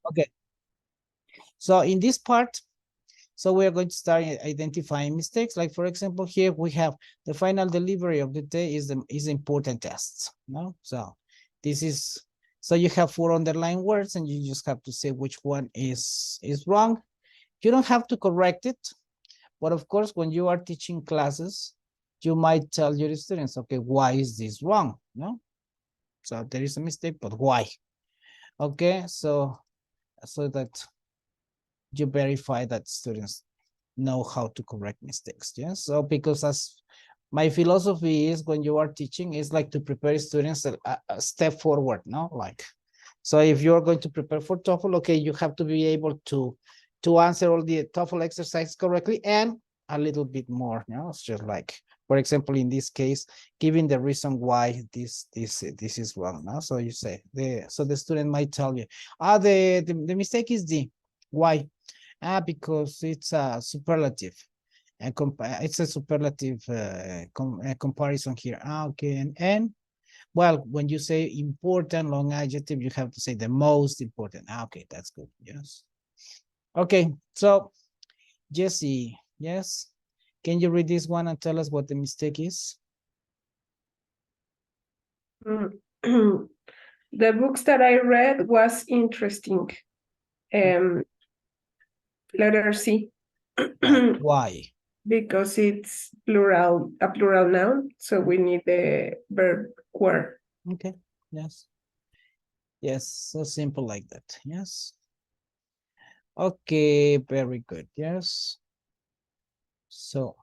Okay. So in this part, so we are going to start identifying mistakes. Like for example, here we have the final delivery of the day is important tests. No, so this is, so you have 4 underlined words and you just have to say which one is wrong. You don't have to correct it, but of course, when you are teaching classes, you might tell your students, okay, why is this wrong? No, so there is a mistake, but why? Okay, so that you verify that students know how to correct mistakes. Yes, so because as my philosophy is, when you are teaching, is like to prepare students a step forward. No, like, so if you're going to prepare for TOEFL, okay, you have to be able to answer all the TOEFL exercises correctly and a little bit more. You know, it's just like, for example, in this case, giving the reason why this is wrong. No? So you say the student might tell you, the mistake is the why. Because it's a superlative. And it's a superlative comparison here. Okay, and well, when you say important long adjective, you have to say the most important. Okay, that's good. Yes. Okay, so Jesse, yes. Can you read this one and tell us what the mistake is? The books that I read was interesting. Letter C. Why? Because it's plural, a plural noun, so we need the verb were. Okay, yes. Yes, so simple like that. Yes. Okay, very good. Yes. So.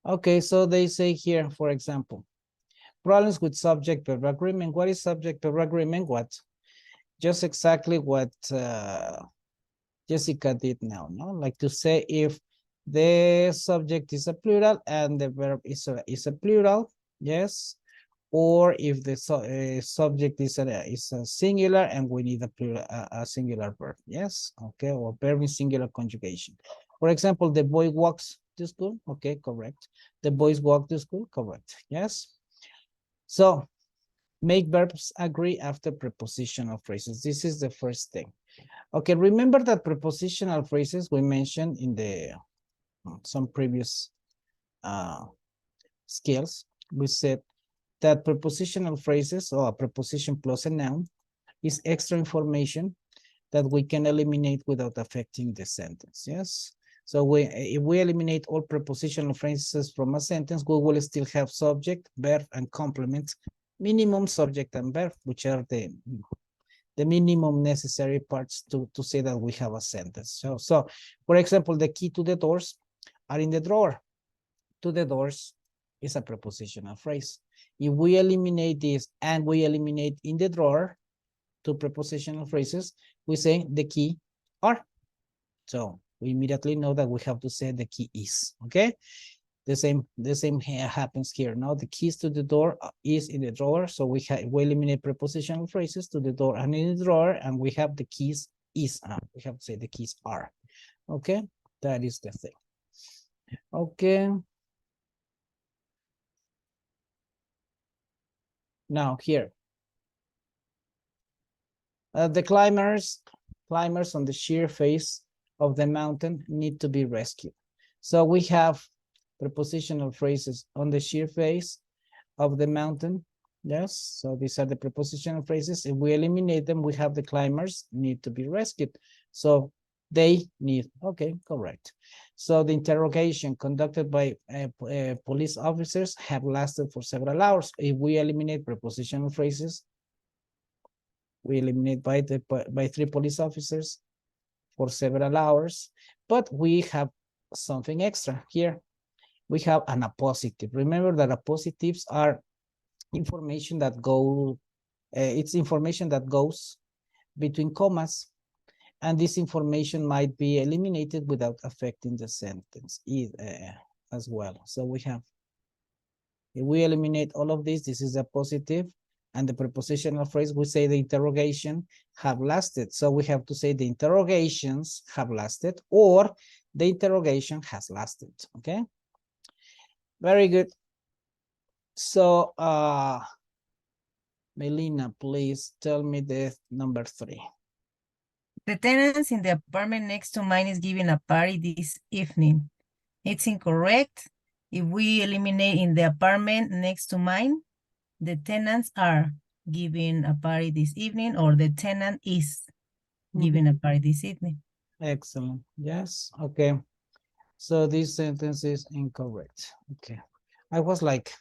Okay, so they say here, for example, problems with subject-verb agreement. What is subject-verb agreement? What? Just exactly what Jessica did now, no? Like to say if the subject is a plural and the verb is a plural, yes, or if the subject is a singular and we need a plural, a singular verb, yes, okay, or verb in singular conjugation. For example, the boy walks to school, okay, correct. The boys walk to school, correct, yes. So make verbs agree after prepositional phrases. This is the first thing. Okay, remember that prepositional phrases we mentioned in the some previous skills. We said that prepositional phrases or a preposition plus a noun is extra information that we can eliminate without affecting the sentence. Yes. So if we eliminate all prepositional phrases from a sentence, we will still have subject, verb, and complement, minimum subject and verb, which are the minimum necessary parts to say that we have a sentence. So for example, the key to the doors are in the drawer. To the doors is a prepositional phrase. If we eliminate this and we eliminate in the drawer two prepositional phrases, we say the key are. So we immediately know that we have to say the key is, okay? The same happens here. Now the keys to the door is in the drawer, so we eliminate prepositional phrases to the door and in the drawer, and we have the keys is. We have to say the keys are. Okay, that is the thing. Okay. Now here, the climbers on the sheer face of the mountain need to be rescued. So we have prepositional phrases on the sheer face of the mountain. Yes, so these are the prepositional phrases. If we eliminate them, we have the climbers need to be rescued. So they need, okay, correct. So the interrogation conducted by police officers have lasted for several hours. If we eliminate prepositional phrases, we eliminate by 3 police officers for several hours, but we have something extra here. We have an appositive. Remember that appositives are information that it's information that goes between commas, and this information might be eliminated without affecting the sentence as well. So we have, if we eliminate all of this, this is a positive, and the prepositional phrase, we say the interrogation have lasted. So we have to say the interrogations have lasted, or the interrogation has lasted, okay? Very good. So, Melina, please tell me the number 3. The tenants in the apartment next to mine is giving a party this evening. It's incorrect. If we eliminate in the apartment next to mine, the tenants are giving a party this evening, or the tenant is giving a party this evening. Excellent. Yes. Okay. So this sentence is incorrect. Okay. I was like,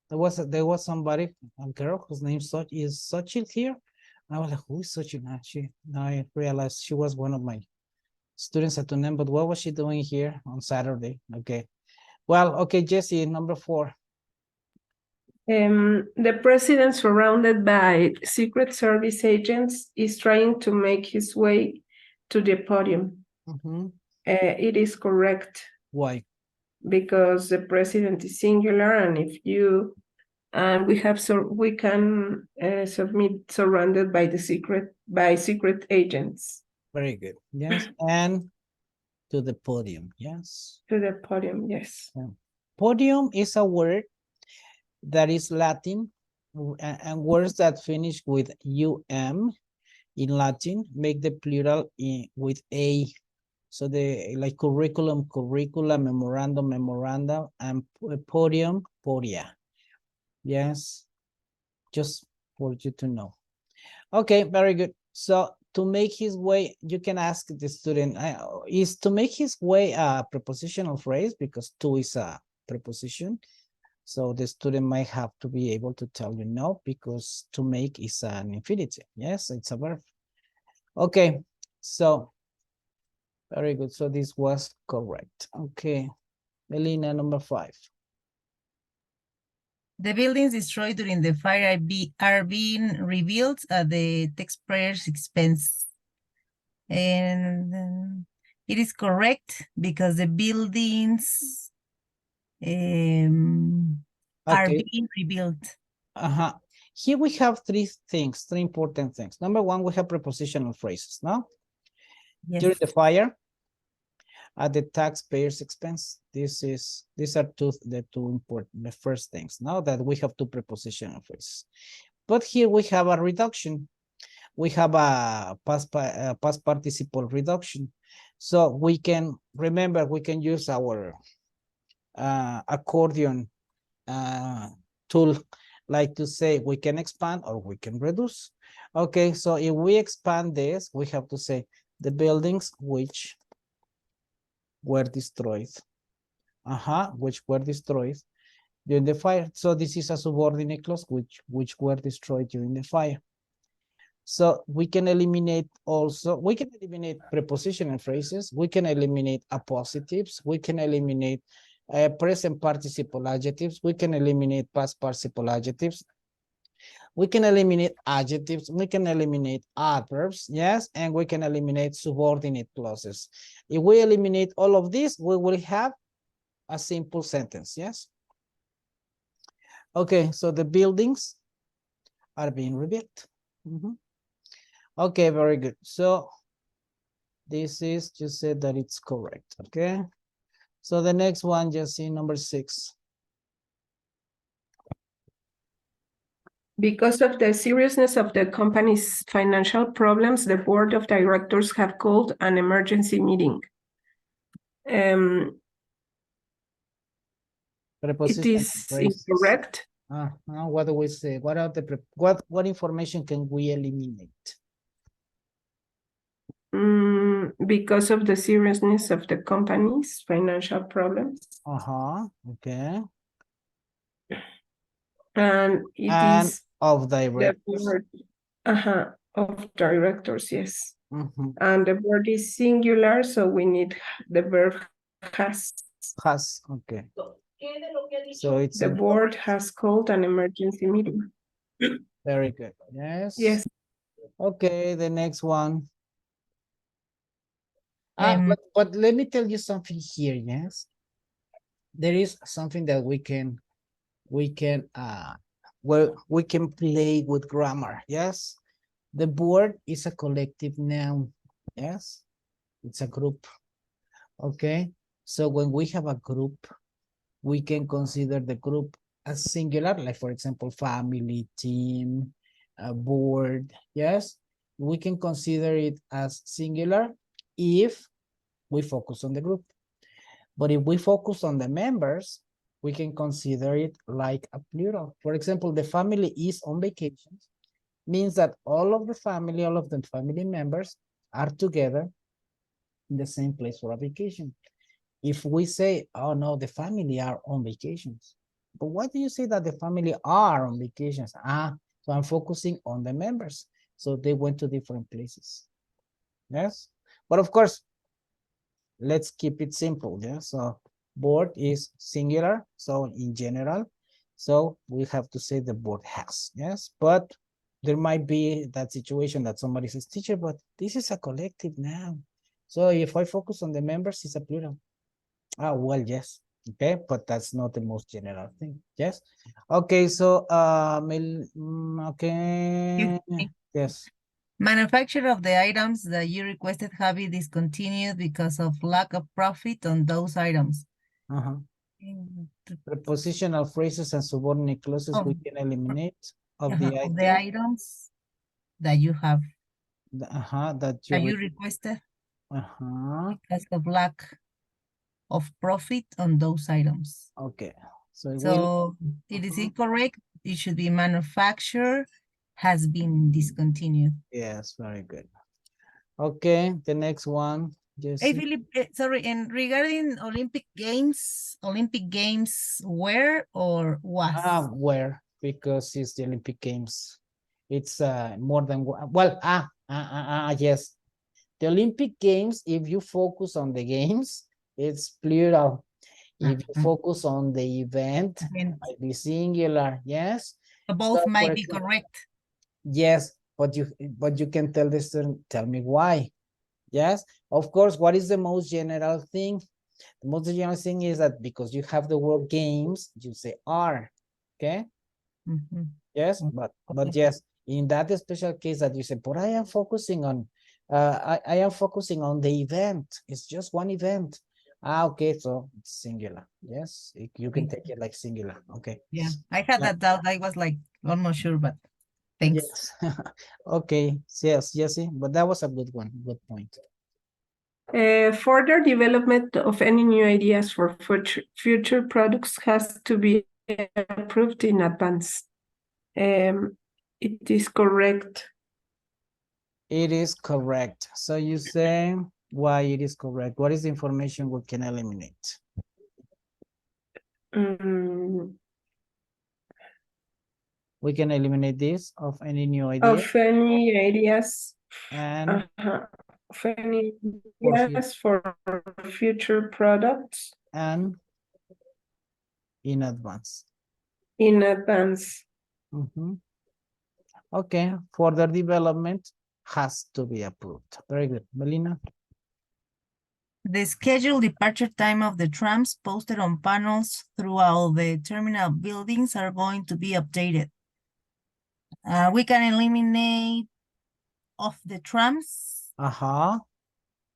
there was somebody, a girl whose name is Sochil here. I was like, who is Sochil? Now I realized she was one of my students at UNEM, but what was she doing here on Saturday? Okay. Well, okay, Jesse, number 4. The president, surrounded by Secret Service agents, is trying to make his way to the podium. It is correct. Why? Because the president is singular, and if you we have we can submit surrounded by secret agents. Very good. Yes, and to the podium. Yes. To the podium. Yes. Podium is a word that is Latin, and words that finish with um in Latin make the plural with a. So the like curriculum, curricula, memorandum, memoranda, and podium, podia. Yes, just for you to know. Okay, very good. So to make his way, you can ask the student, is to make his way a prepositional phrase, because to is a preposition. So the student might have to be able to tell you no, because to make is an infinitive. Yes, it's a verb. Okay, so very good. So this was correct. Okay, Melina, number 5. The buildings destroyed during the fire are being rebuilt at the taxpayers' expense. And it is correct because the buildings are being rebuilt. Here we have 3 important things. Number 1, we have prepositional phrases, no? Yes. During the fire, at the taxpayer's expense. These are the two important, the first things. Now that we have 2 prepositional phrases, but here we have a reduction. We have a past participle reduction. So we can remember, we can use our accordion tool, like to say we can expand or we can reduce. Okay, so if we expand this, we have to say the buildings which were destroyed. Which were destroyed during the fire. So this is a subordinate clause which were destroyed during the fire. So we can eliminate also, we can eliminate prepositional phrases, we can eliminate appositives, we can eliminate present participle adjectives, we can eliminate past participle adjectives, we can eliminate adjectives, we can eliminate adverbs, yes, and we can eliminate subordinate clauses. If we eliminate all of these, we will have a simple sentence, yes? Okay, so the buildings are being rebuilt. Okay, very good. So this is, you said that it's correct, okay? So the next one, just see number 6. Because of the seriousness of the company's financial problems, the board of directors have called an emergency meeting. It is incorrect. What do we say? What are the what information can we eliminate? Because of the seriousness of the company's financial problems. Okay. And it is of directors. Of directors, yes. And the word is singular, so we need the verb has. Has, okay. So it's the board has called an emergency meeting. Very good. Yes. Yes. Okay, the next one. But let me tell you something here, yes. There is something that we can play with grammar, yes. The board is a collective noun, yes. It's a group. Okay. So when we have a group, we can consider the group as singular, like for example, family, team, board, yes, we can consider it as singular if we focus on the group. But if we focus on the members, we can consider it like a plural. For example, the family is on vacation, means that all of the family members are together in the same place for a vacation. If we say, oh no, the family are on vacations, but why do you say that the family are on vacations? So I'm focusing on the members. So they went to different places. Yes, but of course, let's keep it simple. Yeah, so board is singular, so in general, so we have to say the board has. Yes, but there might be that situation that somebody says, teacher, but this is a collective noun. So if I focus on the members, it's a plural. Well, yes. Okay, but that's not the most general thing. Yes. Okay, so okay. Yes. Manufacture of the items that you requested have been discontinued because of lack of profit on those items. Uh-huh. Prepositional phrases and subordinate clauses we can eliminate of the of the items that you have that you you requested uh-huh. because of lack of profit on those items. Okay, so it is incorrect. It should be manufacture has been discontinued. Yes, very good. Okay, the next one. Yes. Hey, Philip, sorry, and regarding Olympic Games where or was? Where, because it's the Olympic Games. It's more than well, yes. The Olympic Games, if you focus on the games, it's plural. If you focus on the event, it might be singular. Yes. Both So, might be correct. Yes, but you can tell the student, tell me why. Yes, of course, what is the most general thing? The most general thing is that because you have the word games, you say are. Okay. Yes, but yes, in that special case that you say, but I am focusing on I am focusing on the event. It's just one event. Okay, so it's singular. Yes, you can take it like singular. Okay. Yeah, I had that doubt. I was like almost sure, but thanks. Yes. Okay. Yes, Jesse, but that was a good one. Good point. Further development of any new ideas for future products has to be approved in advance. It is correct. It is correct. So you say why it is correct. What is the information we can eliminate? We can eliminate this of any new idea. Of any ideas. And of any ideas for future products. And in advance. In advance. Okay, further development has to be approved. Very good. Melina? The scheduled departure time of the trams posted on panels throughout the terminal buildings are going to be updated. We can eliminate of the trams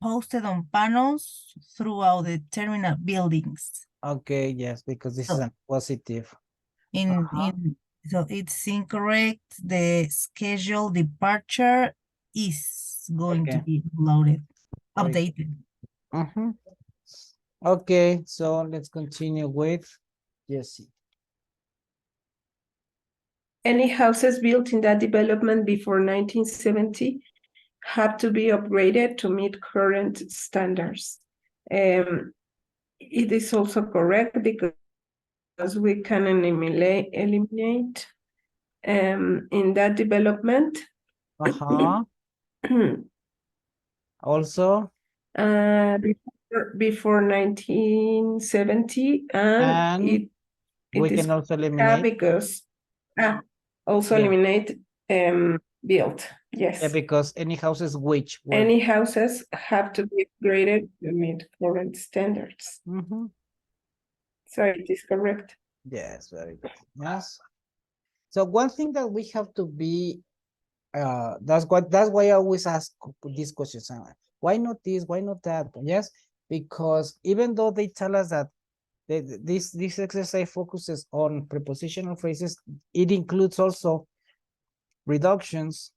posted on panels throughout the terminal buildings. Okay, yes, because this is a positive. So it's incorrect. The scheduled departure is going to be updated. Okay, so let's continue with Jesse. Any houses built in that development before 1970 have to be upgraded to meet current standards. It is also correct because we can eliminate in that development. Also? Before 1970, and we can also eliminate because eliminate built. Yes. Yeah, because any houses which any houses have to be upgraded to meet current standards. So it is correct. Yes, very good. Yes. So one thing that we have to be that's why I always ask these questions. Why not this? Why not that? Yes, because even though they tell us that This exercise focuses on prepositional phrases. It includes also reductions,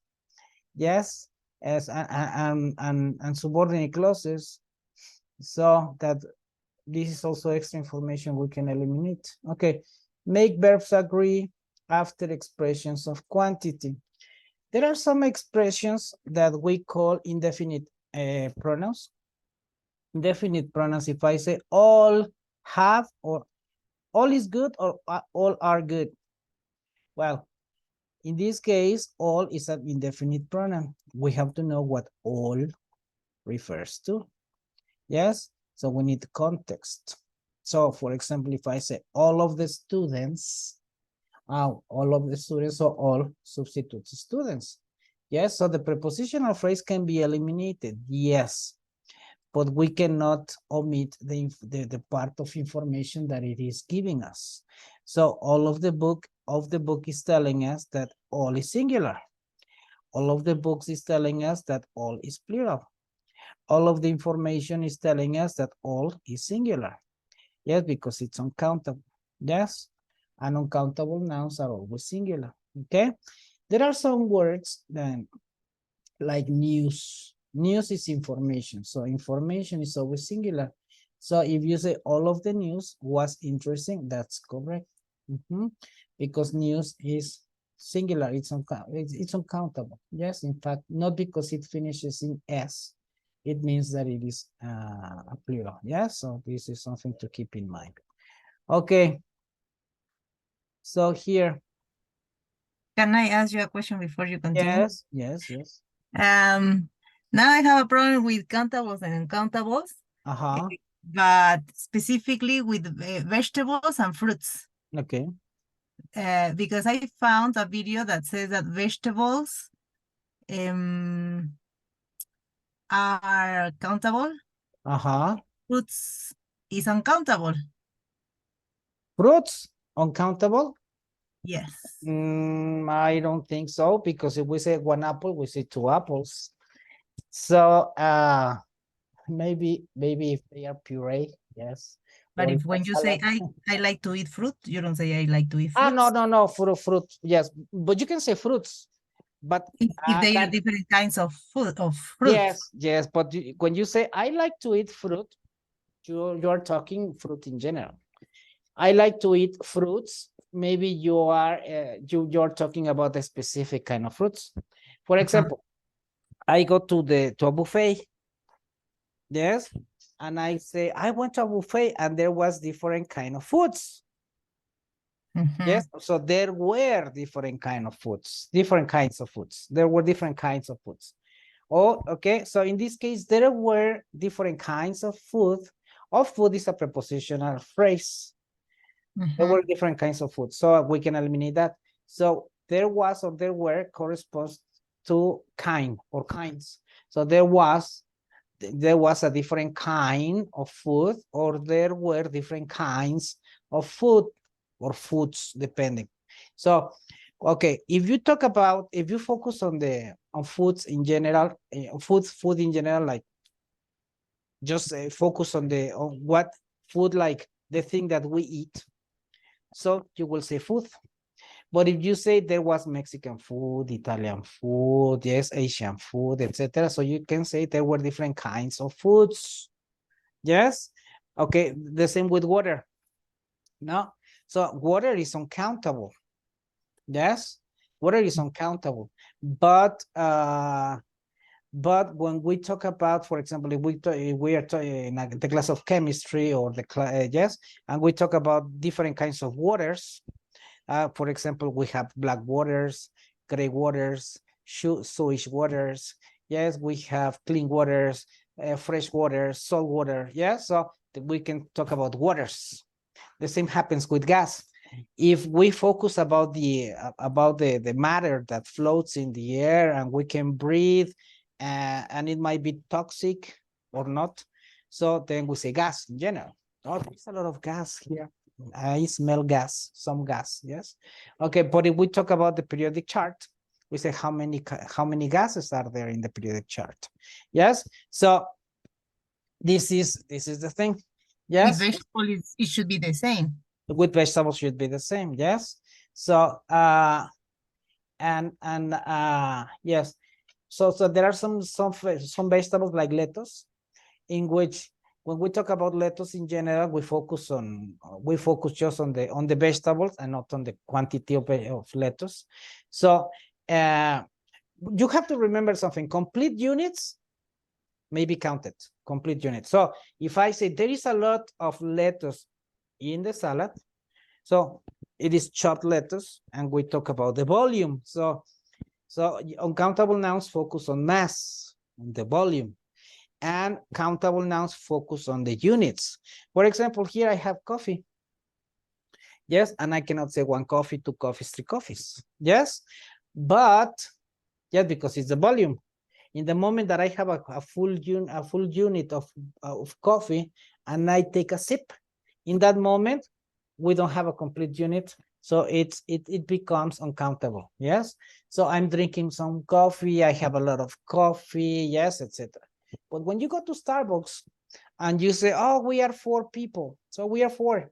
yes, as and subordinate clauses, so that this is also extra information we can eliminate. Okay, make verbs agree after expressions of quantity. There are some expressions that we call indefinite pronouns. Indefinite pronouns, if I say all have, or all is good, or all are good. Well, in this case, all is an indefinite pronoun. We have to know what all refers to. Yes, so we need context. So for example, if I say all of the students, all of the students, so all substitutes students. Yes, so the prepositional phrase can be eliminated, yes, but we cannot omit the part of information that it is giving us. So all of the book is telling us that all is singular. All of the books is telling us that all is plural. All of the information is telling us that all is singular. Yes, because it's uncountable. Yes, and uncountable nouns are always singular. Okay, there are some words that, like news. News is information, so information is always singular. So if you say all of the news was interesting, that's correct. Because news is singular, it's uncountable. Yes, in fact, not because it finishes in S, it means that it is a plural. Yeah, so this is something to keep in mind. Okay, so here. Can I ask you a question before you continue? Yes. Now I have a problem with countables and uncountables, but specifically with vegetables and fruits. Okay. Because I found a video that says that vegetables are countable. Fruits is uncountable. Fruits uncountable? Yes. I don't think so, because if we say one apple, we say two apples. So maybe if they are puree, yes. But or if when you say I like to eat fruit, you don't say I like to eat fruits. No, fruit, yes, but you can say fruits, but if they are different kinds of food of fruits. Yes, but when you say I like to eat fruit, you're talking fruit in general. I like to eat fruits. Maybe you're talking about a specific kind of fruits. For example, I go to a buffet. Yes, and I say I went to a buffet and there was different kind of foods. Yes, so there were different kinds of foods. There were different kinds of foods. Oh, okay. So in this case, there were different kinds of food. Food is a prepositional phrase. There were different kinds of food, so we can eliminate that. So there was or there were corresponds to kind or kinds. So there was a different kind of food, or there were different kinds of food or foods, depending. So, okay, if you focus on foods in general, food in general, like just focus on what food, like the thing that we eat. So you will say food. But if you say there was Mexican food, Italian food, yes, Asian food, etc., so you can say there were different kinds of foods. Yes. Okay. The same with water. No. So water is uncountable. Yes. Water is uncountable. But when we talk about, for example, if we are in the class of chemistry or the class, yes, and we talk about different kinds of waters. For example, we have black waters, gray waters, sewage waters. Yes, we have clean waters, fresh water, salt water. Yeah, so we can talk about waters. The same happens with gas. If we focus about the matter that floats in the air and we can breathe, and it might be toxic or not, so then we say gas in general. Oh, there's a lot of gas here. I smell gas, some gas, yes. Okay, but if we talk about the periodic chart, we say how many gases are there in the periodic chart. Yes, so this is the thing. Yes. vegetable, it should be the same. With vegetables should be the same. Yes. So yes. So there are some vegetables like lettuce, in which when we talk about lettuce in general, we focus just on the vegetables and not on the quantity of lettuce. So you have to remember something. Complete units may be counted. Complete units. So if I say there is a lot of lettuce in the salad, so it is chopped lettuce, and we talk about the volume. So uncountable nouns focus on mass, on the volume, and countable nouns focus on the units. For example, here I have coffee. Yes, and I cannot say 1 coffee, 2 coffees, 3 coffees. Yes, but yes, because it's the volume. In the moment that I have a full unit of coffee, and I take a sip, in that moment, we don't have a complete unit, so it becomes uncountable. Yes, so I'm drinking some coffee, I have a lot of coffee, yes, etc. But when you go to Starbucks and you say, oh, we are 4 people, so we are 4.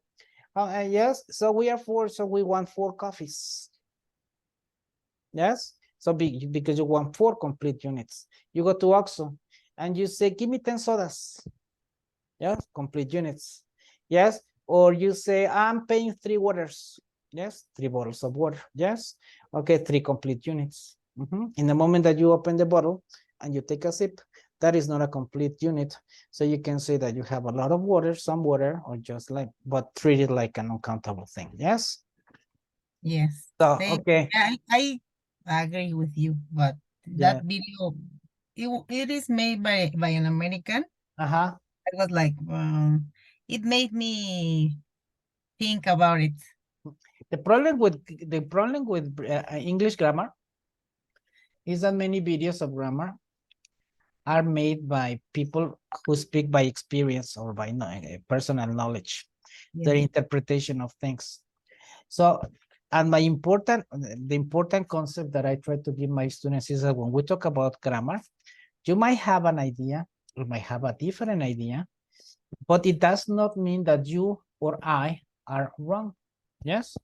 Yes, so we are 4, so we want 4 coffees. Yes, so because you want 4 complete units. You go to OXXO and you say, give me 10 sodas. Yes, complete units. Yes, or you say, I'm paying 3 waters. Yes, 3 bottles of water. Yes, okay, 3 complete units. In the moment that you open the bottle and you take a sip, that is not a complete unit. So you can say that you have a lot of water, some water, or just like, but treat it like an uncountable thing. Yes. Yes. So okay. I agree with you, but Yeah. that video, it is made by an American. Uh-huh. I was like, it made me think about it. The problem with English grammar is that many videos of grammar are made by people who speak by experience or by personal knowledge, their interpretation of things. So, and the important concept that I try to give my students is that when we talk about grammar, you might have an idea, you might have a different idea, but it does not mean that you or I are wrong. Yes.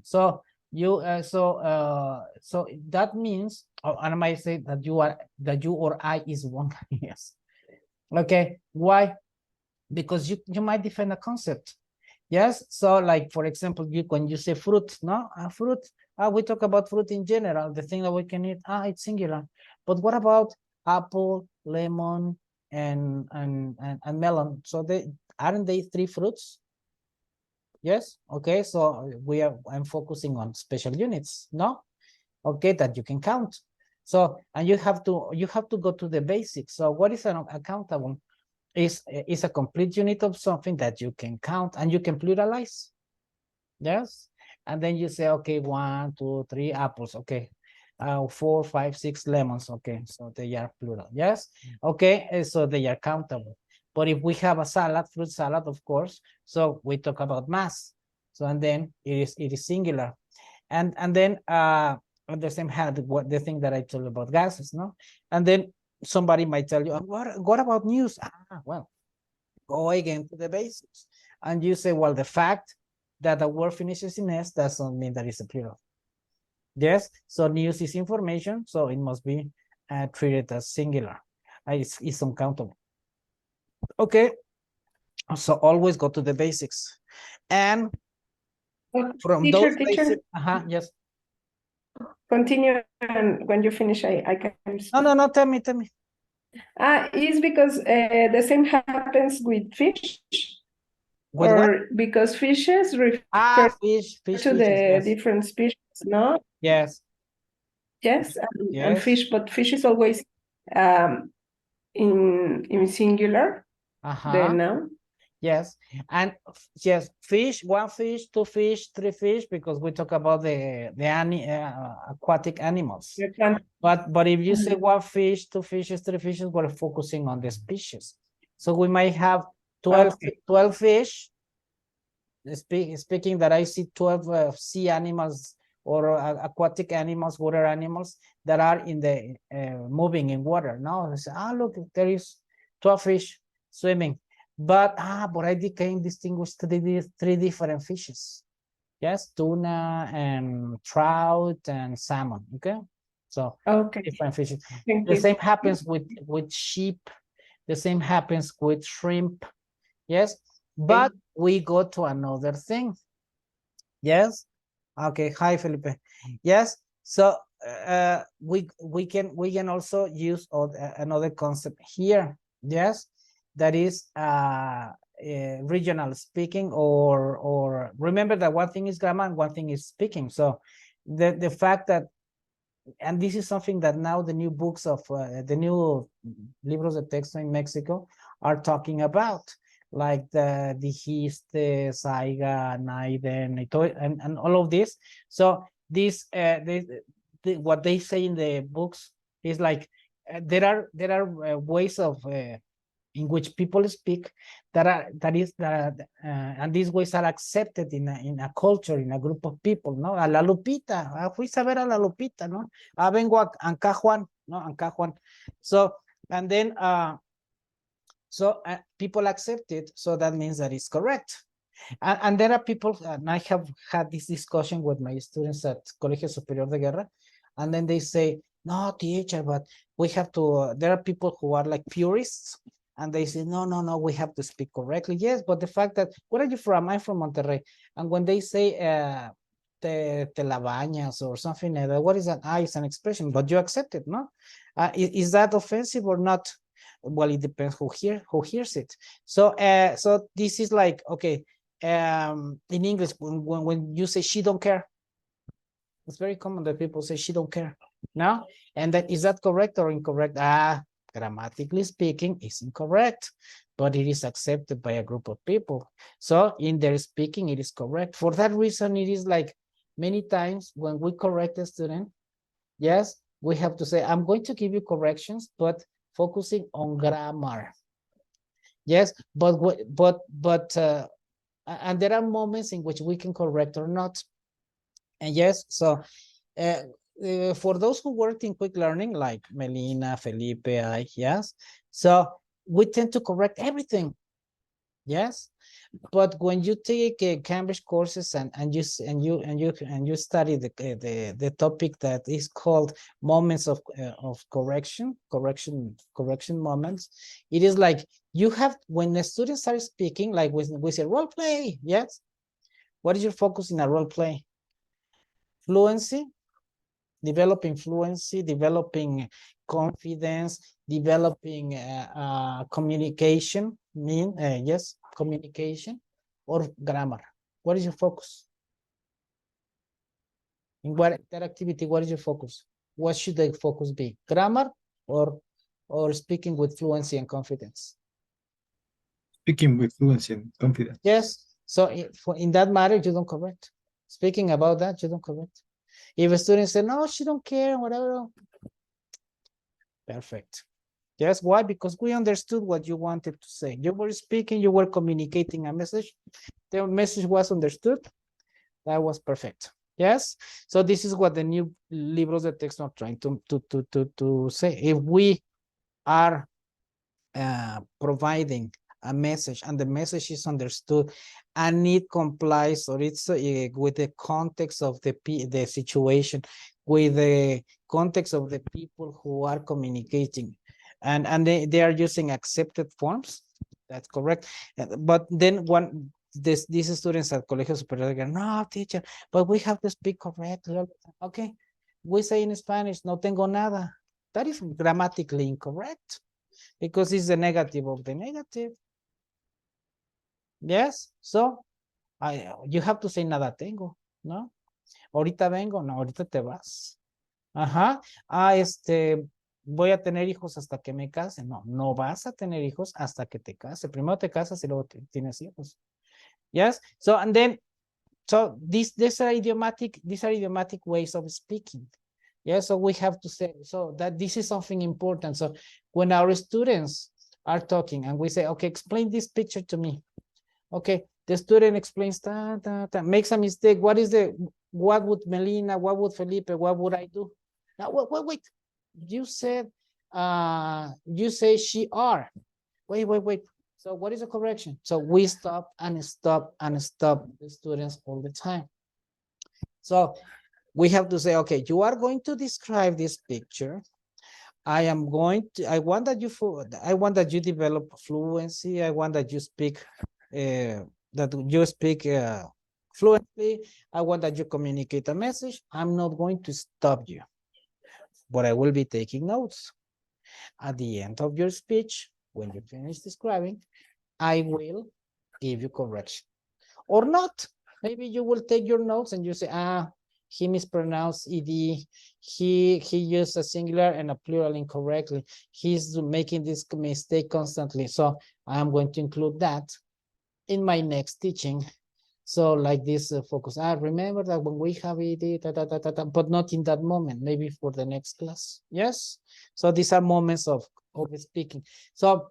So so that means, and I might say that you or I is wrong. Yes. Okay. Why? Because you might define a concept. Yes. So like, for example, when you say fruit, no, fruit, we talk about fruit in general, the thing that we can eat, it's singular. But what about apple, lemon, and melon? So aren't they 3 fruits? Yes. Okay. So I'm focusing on special units, no? Okay, that you can count. So, and you have to go to the basics. So what is an accountable? Is a complete unit of something that you can count and you can pluralize. Yes. And then you say, okay, 1, 2, 3 apples. Okay. 4, 5, 6 lemons. Okay. So they are plural. Yes. Okay. So they are countable. But if we have a salad, fruit salad, of course, so we talk about mass. So, and then it is singular. And then on the same hand, the thing that I told you about gases, no? And then somebody might tell you, what about news? Well, go again to the basics. And you say, well, the fact that a word finishes in S doesn't mean that it's a plural. Yes, so news is information, so it must be treated as singular. It's uncountable. Okay, so always go to the basics. And from Teacher, those basics, yes. Continue, and when you finish, I can speak. No, tell me. It's because the same happens with fish. With or what? Because fishes refer Fish, to the yes. different species, no? Yes. Yes, and Yes. fish, but fish is always in singular, the noun. Yes, and yes, fish, 1 fish, 2 fish, 3 fish, because we talk about the aquatic animals. But if you say 1 fish, 2 fishes, 3 fishes, we're focusing on the species. So we might have 12 fish. Speaking that I see 12 sea animals or aquatic animals, water animals that are in the moving in water. Now they say, look, there is 12 fish swimming. but I can distinguish three different fishes. Yes, tuna and trout and salmon. Okay, so Okay, different fishes. thank The you. same happens with sheep. The same happens with shrimp. Yes, but we go to another thing. Yes. Okay. Hi, Felipe. Yes. So we can also use another concept here. Yes, that is regional speaking, or remember that one thing is grammar and one thing is speaking. So the fact that, and this is something that now the new books of the new libros de texto in Mexico are talking about, like the dijiste, saiga, naiden, and all of this. So this what they say in the books is like there are ways of in which people speak and these ways are accepted in a culture, in a group of people, ¿no? A la Lupita, fui a ver a la Lupita, ¿no? Vengo a Anca Juan, ¿no? Anca Juan. So, and then, people accept it, so that means that it's correct. And there are people, and I have had this discussion with my students at Colegio Superior de Guerra, and then they say, no, teacher, but we have to, there are people who are like purists, and they say, no, we have to speak correctly. Yes, but the fact that, where are you from? I'm from Monterrey. And when they say, te la bañas or something like that, what is that? It's an expression, but you accept it, no? Is that offensive or not? Well, it depends who hears it. So, so this is like, okay, in English, when you say she don't care, it's very common that people say she don't care. No? And that, is that correct or incorrect? Grammatically speaking, it's incorrect, but it is accepted by a group of people. So in their speaking, it is correct. For that reason, it is like many times when we correct a student, yes, we have to say, I'm going to give you corrections, but focusing on grammar. Yes, and there are moments in which we can correct or not. And yes, so for those who worked in quick learning, like Melina, Felipe, yes, so we tend to correct everything. Yes, but when you take Cambridge courses and you study the topic that is called moments of correction moments, it is like you have, when the students are speaking, like we say role play. Yes, what is your focus in a role play? Fluency, developing fluency, developing confidence, developing communication, yes, communication, or grammar. What is your focus? In what that activity, what is your focus? What should the focus be? Grammar or speaking with fluency and confidence? Speaking with fluency and confidence. Yes. So in that matter, you don't correct. Speaking about that, you don't correct. If a student said, no, she don't care, whatever. Perfect. Yes, why? Because we understood what you wanted to say. You were speaking, you were communicating a message. The message was understood. That was perfect. Yes. So this is what the new libros de texto are trying to say. If we are providing a message and the message is understood and it complies, or it's with the context of the situation, with the context of the people who are communicating, and they are using accepted forms, that's correct. But then these students at Colegio Superior go, no, teacher, but we have to speak correctly. Okay, we say in Spanish, no tengo nada. That is grammatically incorrect, because it's the negative of the negative. Yes, so you have to say nada tengo, ¿no? Ahorita vengo, no, ahorita te vas. Ajá. Voy a tener hijos hasta que me case. No, no vas a tener hijos hasta que te case. Primero te casas y luego tienes hijos. Yes, so and then, so these are idiomatic ways of speaking. Yeah, so we have to say, so that this is something important. So when our students are talking and we say, okay, explain this picture to me. Okay, the student explains, makes a mistake. What would Melina, what would Felipe, what would I do? Now, wait. You said she are. Wait. So what is the correction? So we stop and stop and stop the students all the time. So we have to say, okay, you are going to describe this picture. I want that you develop fluency. I want that you speak, fluently. I want that you communicate a message. I'm not going to stop you, but I will be taking notes. At the end of your speech, when you finish describing, I will give you correction or not. Maybe you will take your notes and you say, he mispronounced ed, he used a singular and a plural incorrectly, he's making this mistake constantly, so I'm going to include that in my next teaching. So like this focus, remember that when we have ed, but not in that moment, maybe for the next class. Yes, so these are moments of speaking. So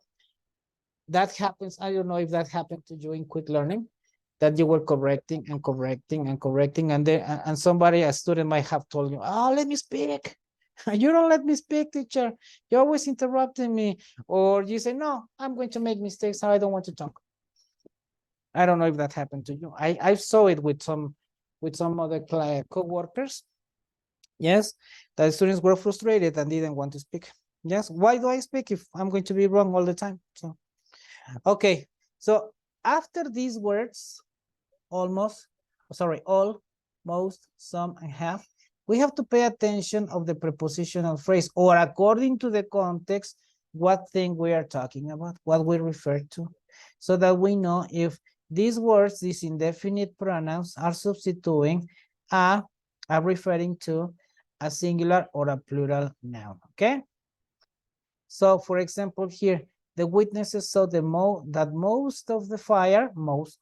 that happens. I don't know if that happened to you in quick learning, that you were correcting and correcting and correcting, and then somebody, a student, might have told you, "Oh, let me speak." You don't let me speak, teacher. You're always interrupting me. Or you say, "No, I'm going to make mistakes. So I don't want to talk." I don't know if that happened to you. I saw it with some other co-workers. Yes, the students were frustrated and didn't want to speak. Yes, why do I speak if I'm going to be wrong all the time? So, okay, so after these words, almost, all, most, some, and half, we have to pay attention of the prepositional phrase, or according to the context, what thing we are talking about, what we refer to, so that we know if these words, these indefinite pronouns, are substituting are referring to a singular or a plural noun. Okay, so for example here, the witnesses saw that most of the fire, most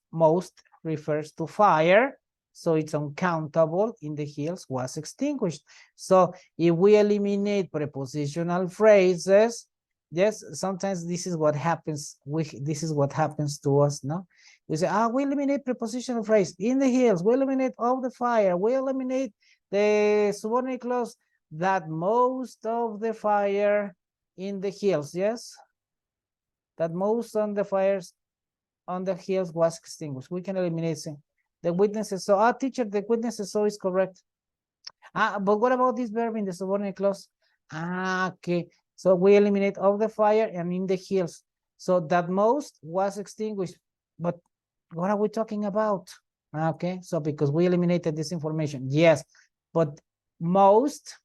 refers to fire, so it's uncountable, in the hills was extinguished. So if we eliminate prepositional phrases, yes, sometimes this is what happens. This is what happens to us, no? We say, we eliminate prepositional phrase, in the hills, we eliminate all the fire, we eliminate the subordinate clause, that most of the fire in the hills, yes, that most on the fires on the hills was extinguished. We can eliminate the witnesses. So, teacher, the witnesses so is correct. But what about this verb in the subordinate clause? Okay. So we eliminate all the fire and in the hills. So that most was extinguished. But what are we talking about? Okay. So because we eliminated this information. Yes. But most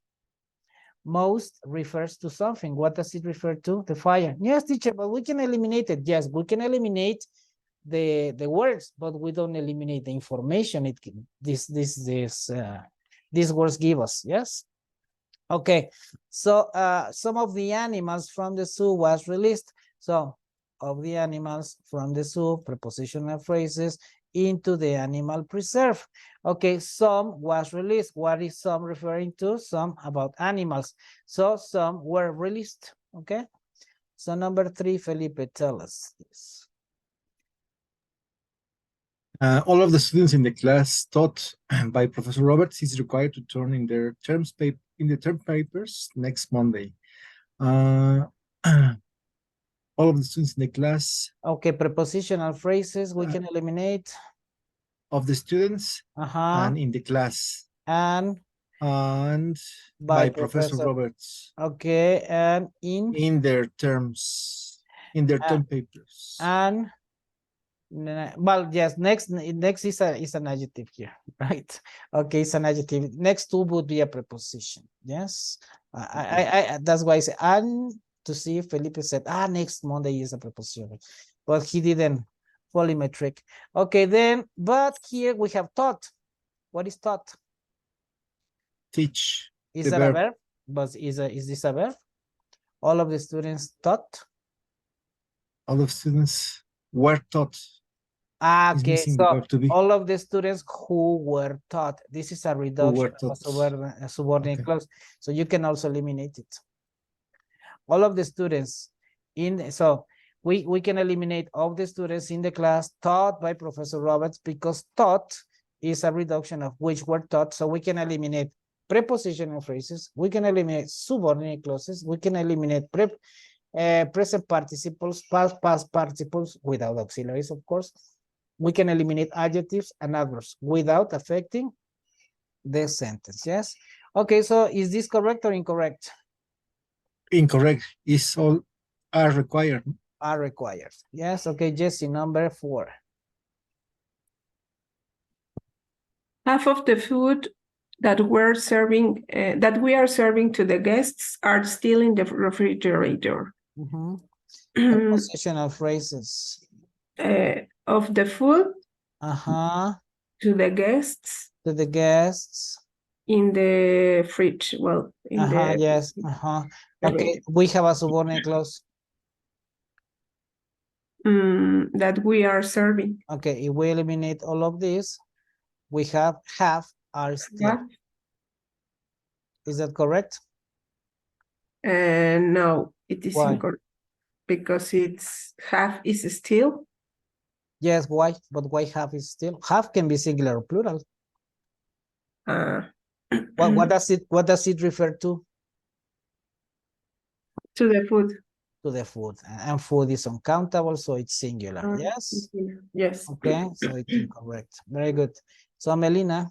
refers to something. What does it refer to? The fire. Yes, teacher, but we can eliminate it. Yes, we can eliminate the words, but we don't eliminate the information these words give us. Yes. Okay. So some of the animals from the zoo was released. So of the animals from the zoo, prepositional phrases into the animal preserve. Okay, some was released. What is some referring to? Some about animals. So some were released. Okay. So number 3, Felipe, tell us this. All of the students in the class taught by Professor Roberts is required to turn in their term papers next Monday. All of the students in the class. Okay, prepositional phrases we can eliminate. Of the students and in the class. And by Professor Roberts. Okay, and in their terms, in their term papers. And well, yes, next is an adjective here, right? Okay, it's an adjective. Next to would be a preposition. Yes, I that's why I say, and to see if Felipe said, next Monday is a preposition, but he didn't follow my trick. Okay, then, but here we have taught. What is taught? Teach. Is that a verb? But is this a verb? All of the students taught. All of students were taught. Okay, so all of the students who were taught. This is a reduction of a subordinate clause. So you can also eliminate it. All of the students so we can eliminate all the students in the class taught by Professor Roberts, because taught is a reduction of which were taught. So we can eliminate prepositional phrases. We can eliminate subordinate clauses. We can eliminate present participles, past participles without auxiliaries, of course. We can eliminate adjectives and adverbs without affecting the sentence. Yes. Okay, so is this correct or incorrect? Incorrect. Is all are required. Are required. Yes. Okay, Jesse, number 4. Half of the food that we are serving to the guests are still in the refrigerator. Prepositional phrases. Of the food To the guests the guests. in the fridge. Well, in the Yes. Okay, we have a subordinate clause. that we are serving. Okay, if we eliminate all of this, we have are still. Half? Is that correct? No, it is Why? incorrect because it's half is still. Yes, why? But why half is still? Half can be singular or plural. What does it refer to? To the food. To the food, and food is uncountable, so it's singular. Yes. Yes. Okay, so it's incorrect. Very good. So Melina.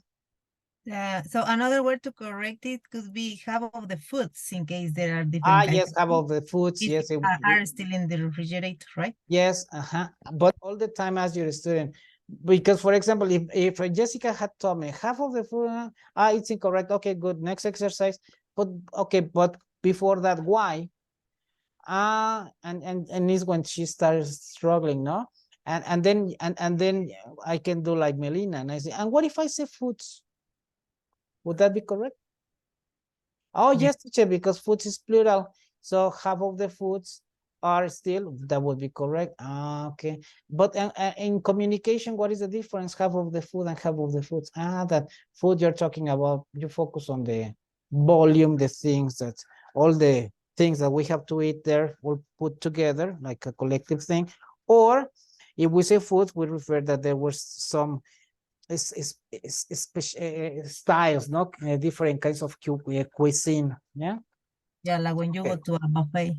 So another word to correct it could be half of the foods in case there are different kinds Yes, half of the foods. Yes, are still in the refrigerator, right? Yes, but all the time as your student, because for example, if Jessica had told me half of the food, it's incorrect. Okay, good. Next exercise. But okay, but before that, why? And is when she starts struggling, no? And then I can do like Melina and I say, and what if I say foods? Would that be correct? Oh, yes, teacher, because foods is plural. So half of the foods are still, that would be correct. Okay. But in communication, what is the difference? Half of the food and half of the foods. That food you're talking about, you focus on the volume, the things that, all the things that we have to eat there will put together like a collective thing. Or if we say food, we refer that there was some styles, no? Different kinds of cuisine, yeah? Yeah, like when you go to a buffet.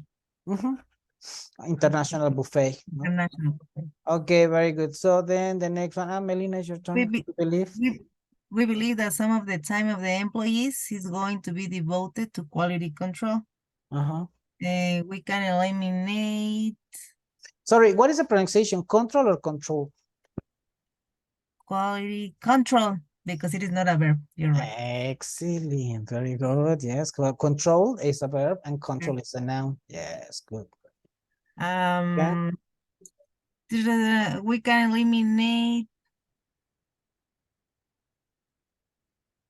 International buffet. No? International buffet. Okay, very good. So then the next one, Melina, is your turn. We believe that some of the time of the employees is going to be devoted to quality control. We can eliminate. Sorry, what is the pronunciation? Control or control? Quality control, because it is not a verb. You're right. Excellent. Very good. Yes. Control is a verb and control is a noun. Yes. Good. We can eliminate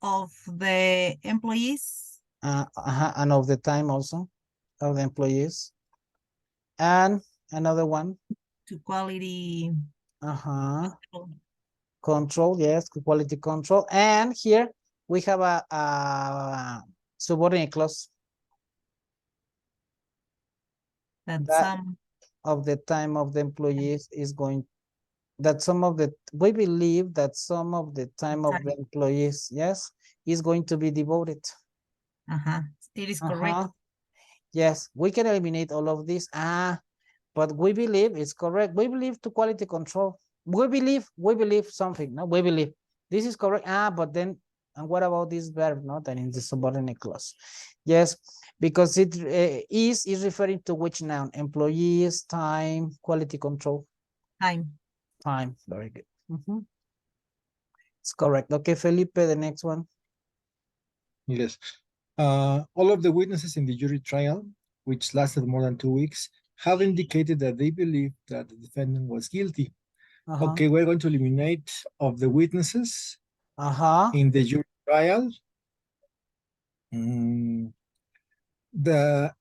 of the employees. And of the time also of the employees. And another one. To quality. Control, yes, quality control. And here we have a subordinate clause. That some of the time of the employees is going, that some of the, we believe that some of the time of the employees, yes, is going to be devoted. It is correct. Yes, we can eliminate all of this. But we believe it's correct. We believe to quality control. We believe something. No, we believe this is correct. But then, and what about this verb? Not that in the subordinate clause. Yes, because it is referring to which noun? Employees, time, quality control. Time. Very good. It's correct. Okay, Felipe, the next one. Yes. All of the witnesses in the jury trial, which lasted more than 2 weeks, have indicated that they believe that the defendant was guilty. Okay, we're going to eliminate of the witnesses in the jury trial. The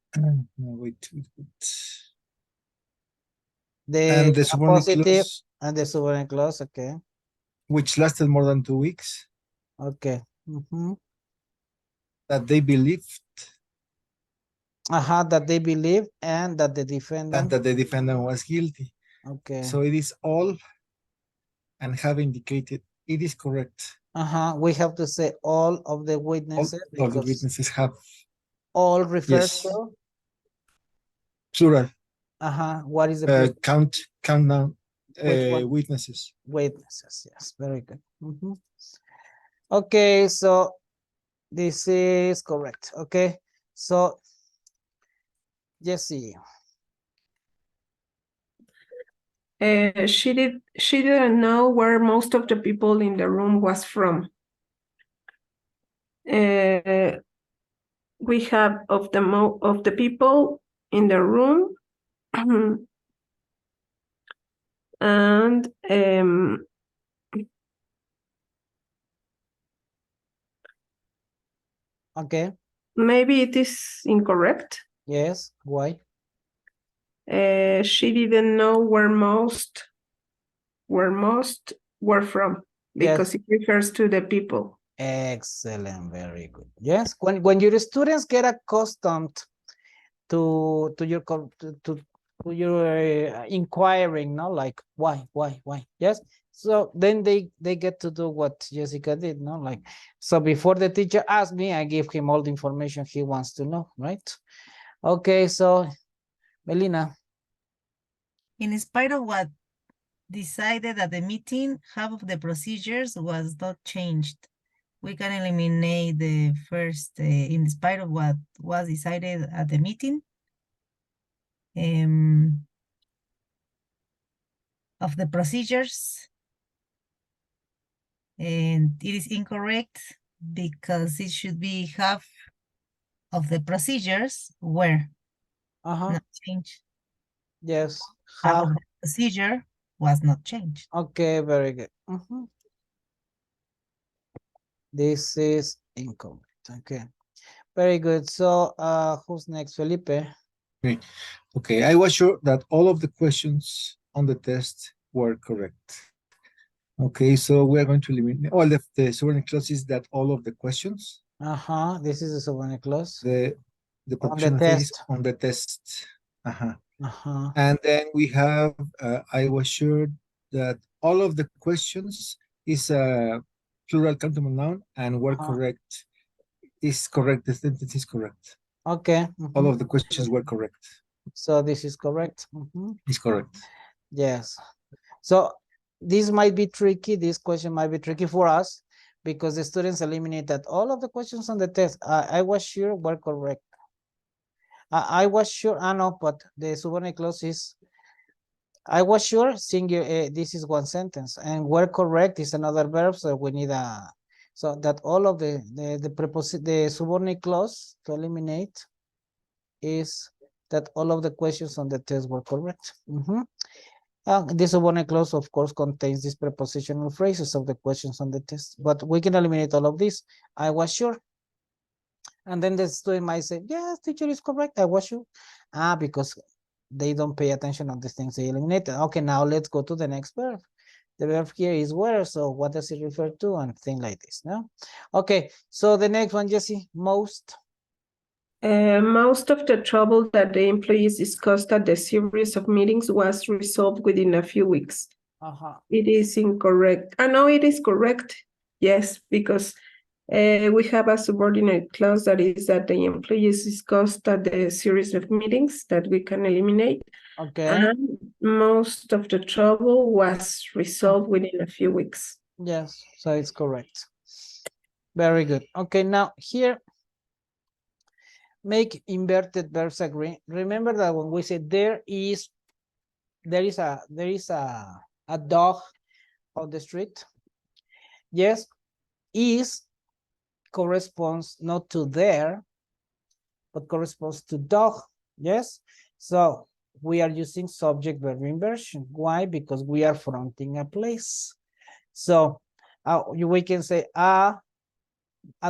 subordinate clause and the subordinate clause, okay, which lasted more than 2 weeks. Okay. That they believed. That they believe and that the defendant was guilty. Okay. So it is all and have indicated it is correct. We have to say all of the witnesses. All of the witnesses have. All refers to Plural. What is the plural? Countdown. Which one? Witnesses. Witnesses, yes, very good. Okay, so this is correct. Okay, so Jesse. She didn't know where most of the people in the room was from. We have of the people in the room, and Okay, maybe it is incorrect. yes, why? She didn't know where most were from, because it refers to the people. Excellent, very good. Yes, when your students get accustomed to your inquiring, no, like why? Yes, so then they get to do what Jessica did, no, like, so before the teacher asked me, I give him all the information he wants to know, right? Okay, so Melina. In spite of what decided at the meeting, half of the procedures was not changed. We can eliminate the first, in spite of what was decided at the meeting. Of the procedures. And it is incorrect because it should be half of the procedures were not changed. Yes, Half of the procedure was not changed. Okay, very good. This is incorrect. Okay, very good. So who's next? Felipe. Okay, I was sure that all of the questions on the test were correct. Okay, so we're going to eliminate all of the subordinate clause is that all of the questions. This is a subordinate clause. The on the test. on the test. And then we have, I was sure that all of the questions is a plural countable noun and were correct. Is correct, the sentence is correct. Okay. All of the questions were correct. So this is correct. Is correct. Yes. So this might be tricky. This question might be tricky for us because the students eliminated all of the questions on the test. I was sure were correct. I was sure, no, but the subordinate clause is, I was sure singular, this is one sentence, and were correct is another verb, so we need so that all of the subordinate clause to eliminate is that all of the questions on the test were correct. The subordinate clause, of course, contains these prepositional phrases of the questions on the test, but we can eliminate all of this. I was sure. And then the student might say, yes, teacher is correct. I was sure. Because they don't pay attention on the things they eliminated. Okay, now let's go to the next verb. The verb here is where, so what does it refer to? And things like this, no? Okay, so the next one, Jesse, most. Most of the trouble that the employees discussed at the series of meetings was resolved within a few weeks. It is incorrect. No, it is correct. Yes, because we have a subordinate clause that is that the employees discussed at the series of meetings that we can eliminate. Okay. And most of the trouble was resolved within a few weeks. Yes, so it's correct. Very good. Okay, now here, make inverted verbs agree. Remember that when we say there is a dog on the street. Yes, is corresponds not to there, but corresponds to dog. Yes, so we are using subject verb inversion. Why? Because we are fronting a place. So we can say a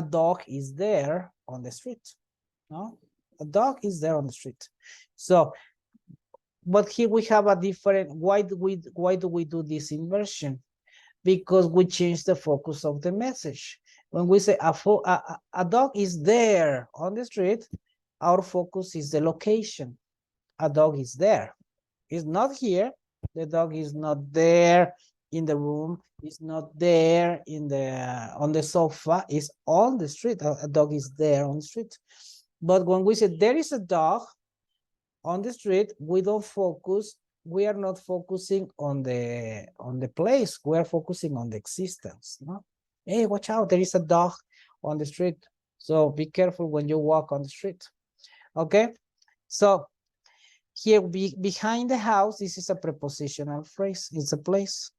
dog is there on the street. No, a dog is there on the street. So, but here we have a different. Why do we do this inversion? Because we change the focus of the message. When we say a dog is there on the street, our focus is the location. A dog is there. It's not here. The dog is not there in the room. It's not there on the sofa. It's on the street. A dog is there on the street. But when we say there is a dog, on the street, we don't focus, we are not focusing on the place, we are focusing on the existence, no? Hey, watch out, there is a dog on the street. So be careful when you walk on the street. Okay, so here behind the house, this is a prepositional phrase, it's a place.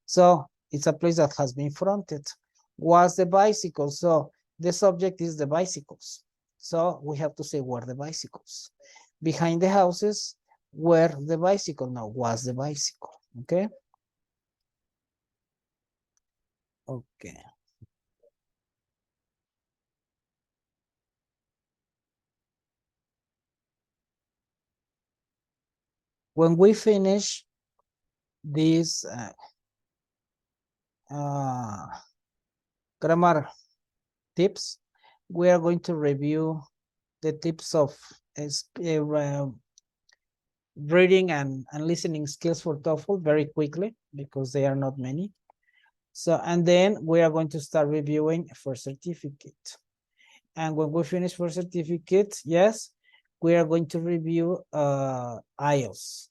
So it's a place that has been fronted. Was the bicycle? So the subject is the bicycles. So we have to say were the bicycles. Behind the houses, were the bicycle? No, was the bicycle. Okay. Okay. When we finish this grammar tips, we are going to review the tips of reading and listening skills for TOEFL very quickly because they are not many. So, and then we are going to start reviewing for certificate. And when we finish for certificate, yes, we are going to review IELTS.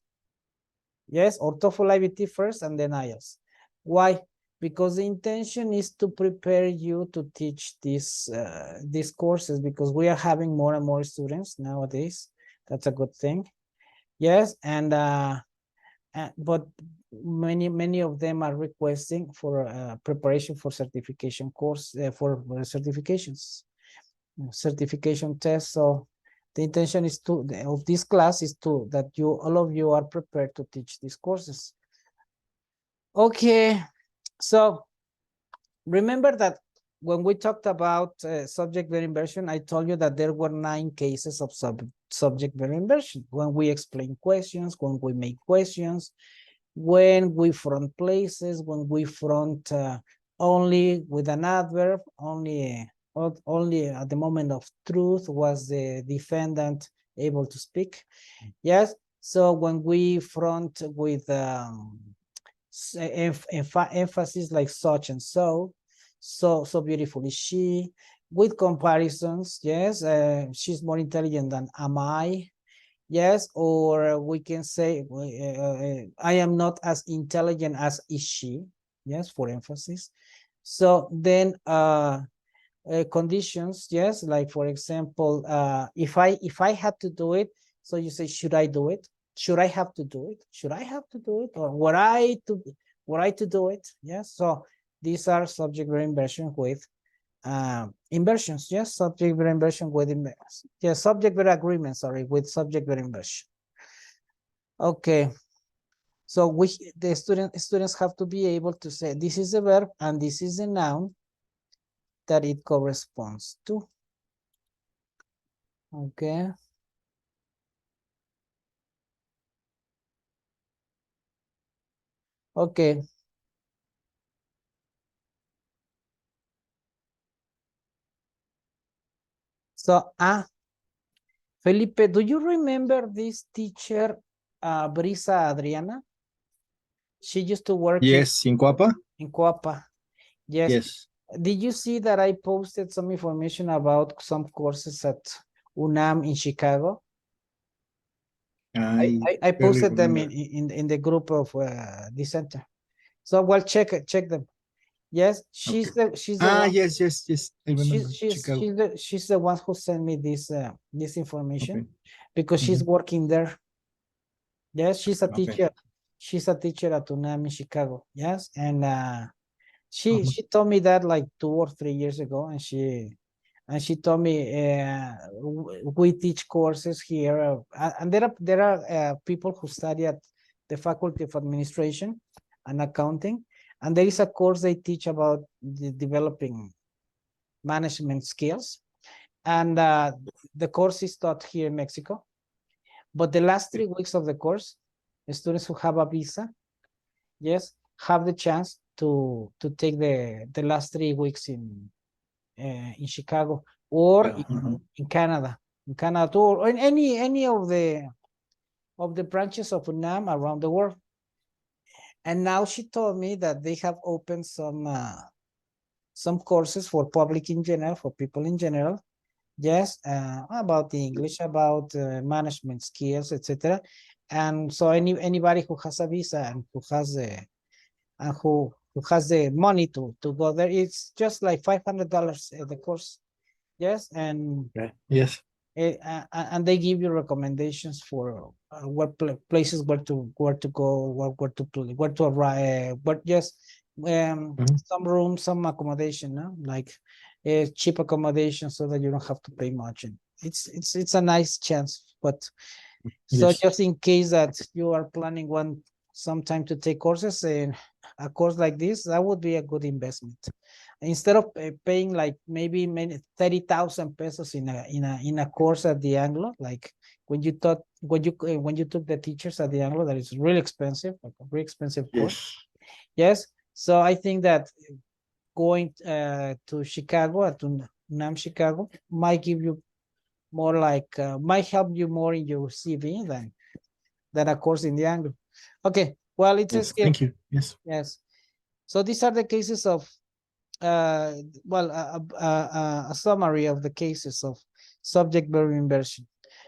Yes, or TOEFL IBT first and then IELTS. Why? Because the intention is to prepare you to teach these courses because we are having more and more students nowadays. That's a good thing. Yes, and but many of them are requesting for preparation for certification course for certifications, certification tests. So the intention is of this class is that all of you are prepared to teach these courses. Okay, so remember that when we talked about subject verb inversion, I told you that there were 9 cases of subject verb inversion. When we explain questions, when we make questions, when we front places, when we front only with an adverb, only at the moment of truth was the defendant able to speak. Yes, so when we front with emphasis like such and so beautiful is she, with comparisons, yes, she's more intelligent than am I, yes, or we can say I am not as intelligent as is she, yes, for emphasis. So then conditions, yes, like for example, if I had to do it, so you say should I do it, should I have to do it, should I have to do it, or were I to do it, yes. So these are subject verb inversion with inversions, yes, subject verb inversion with yes, subject verb agreement, sorry, with subject verb inversion. Okay, so the students have to be able to say this is a verb and this is a noun that it corresponds to. Okay. Okay. So, Felipe, do you remember this teacher, Brisa Adriana? She used to work Yes, in Coapa. in Coapa. Yes. Yes. Did you see that I posted some information about some courses at UNAM in Chicago? I barely posted them remember. in the group of the center. So well, check them. Yes, she's Okay. the one. Yes. I remember Chicago. She's the one who sent me this information Okay. because she's working there. Yes, she's a Okay. teacher. She's a teacher at UNAM in Chicago. Yes, and she told me that like 2 or 3 years ago, and she told me we teach courses here, and there are people who study at the Faculty of Administration and Accounting, and there is a course they teach about developing management skills, and the course is taught here in Mexico. But the last 3 weeks of the course, the students who have a visa, yes, have the chance to take the last 3 weeks in Chicago or in Canada, too, or in any of the branches of UNAM around the world. And now she told me that they have opened some courses for public in general, for people in general, Yes, about the English, about management skills, etc. And so anybody who has a visa and who has the and who has the money to go there, it's just like $500 the course. Yes, and Okay. Yes. and they give you recommendations for what places where to go, where to play, where to arrive, but yes, some rooms, some accommodation, no? Like cheap accommodation, so that you don't have to pay much. And it's a nice chance. But so Yes. just in case that you are planning sometime to take courses, and a course like this, that would be a good investment. Instead of paying like maybe 30,000 pesos in a course at the Anglo, like when you took the teachers at the Anglo, that is really expensive, like a very expensive course. Yes. Yes, so I think that going to Chicago, to NAM Chicago, might give you more like might help you more in your CV than a course in the Anglo. Okay, well, it Yes. says here. Thank you. Yes. Yes, so these are the cases of well, a summary of the cases of subject verb inversion.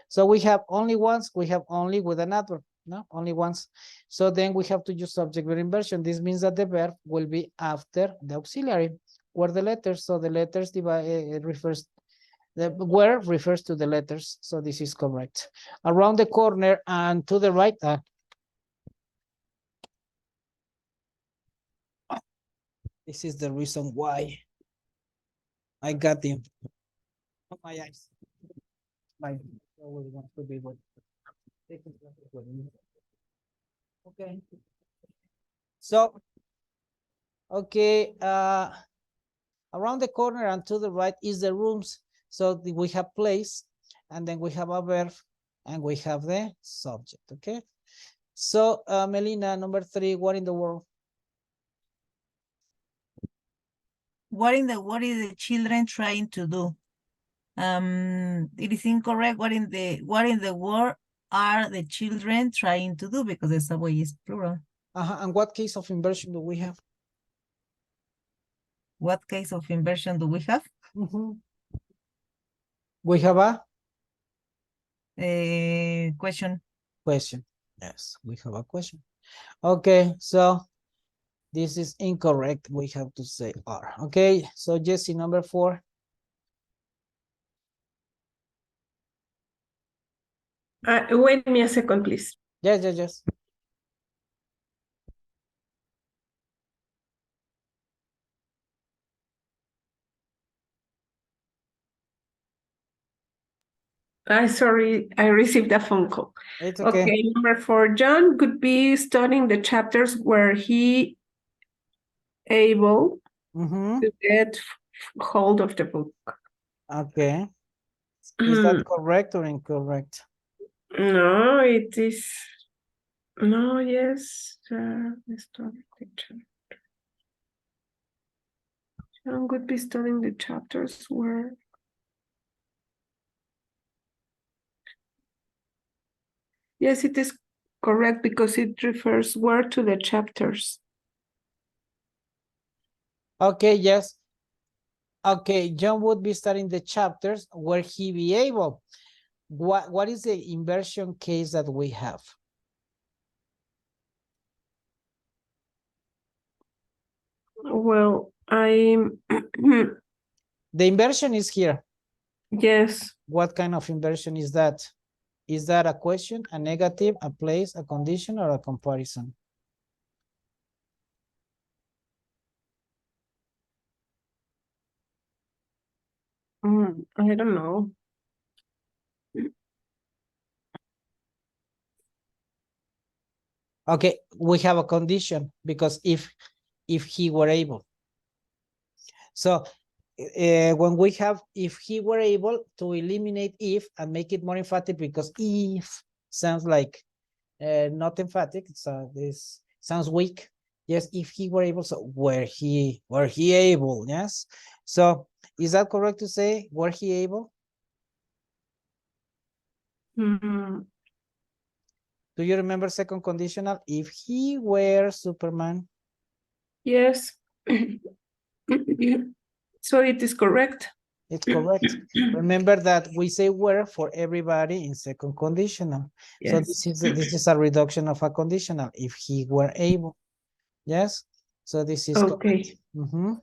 So we have only once, we have only with an adverb, no, only once. So then we have to use subject verb inversion. This means that the verb will be after the auxiliary, where the letters. So the letters refers, the where refers to the letters. So this is correct. Around the corner and to the right. This is the reason why I got them. Oh, my eyes. My always wants to be what. Okay. So, okay, around the corner and to the right is the rooms. So we have place, and then we have a verb, and we have the subject. Okay. So, Melina, number 3, what in the world? What in the world is the children trying to do? It is incorrect. What in the world are the children trying to do? Because the subway is plural. And what case of inversion do we have? What case of inversion do we have? We have a Question. question. Yes, we have a question. Okay, so this is incorrect. We have to say are. Okay, so Jesse, number 4. Wait me a second, please. Yes. Sorry, I received a phone call. It's okay. Okay, number 4, John could be studying the chapters where he able to get hold of the book. Okay. Is that correct or incorrect? No, it is. No, yes. John could be studying the chapters where. Yes, it is correct because it refers where to the chapters. Okay, yes. Okay, John would be studying the chapters where he be able. What is the inversion case that we have? Well, I'm. The inversion is here. Yes. What kind of inversion is that? Is that a question, a negative, a place, a condition, or a comparison? I don't know. Okay, we have a condition because if he were able. So when we have if he were able, to eliminate if and make it more emphatic, because if sounds like not emphatic, so this sounds weak. Yes, if he were able, so were he able? Yes, so is that correct to say were he able? Do you remember second conditional? If he were Superman. Yes. So it is correct. It's correct. Remember that we say were for everybody in second conditional. So Yes. this is a reduction of a conditional. If he were able. Yes. So this is correct. Okay. Mhm.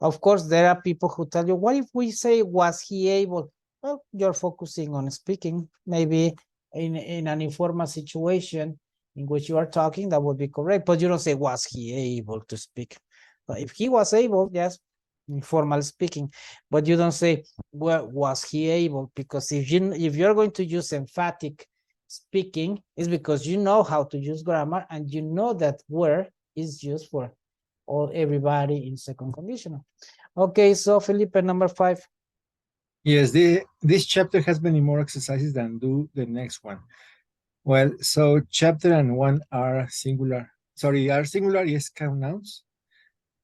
Of course, there are people who tell you, what if we say, was he able? Well, you're focusing on speaking. Maybe in an informal situation in which you are talking, that would be correct. But you don't say, was he able to speak? But if he was able, yes, informal speaking. But you don't say, well, was he able? Because if you're going to use emphatic speaking, it's because you know how to use grammar and you know that were is used for all everybody in second conditional. Okay, so Felipe, number 5. Yes, this chapter has many more exercises than do the next one. Well, so chapter and 1 are singular. Sorry, are singular, yes, count nouns.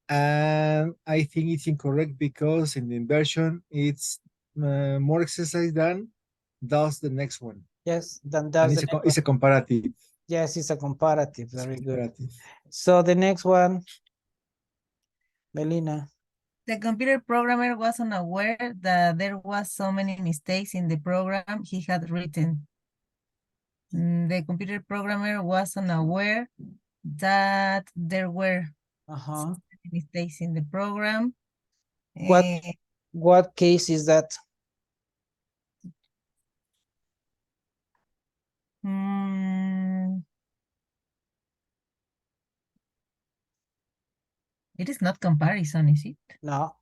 And I think it's incorrect because in the inversion, it's more exercise than does the next one. Yes, then And that's it's a comparative. yes, it's a comparative. It's Very good. comparative. So the next one, Melina. The computer programmer was unaware that there was so many mistakes in the program he had written. The computer programmer was unaware that there were mistakes in the program. What case is that? It is not comparison, is it? No.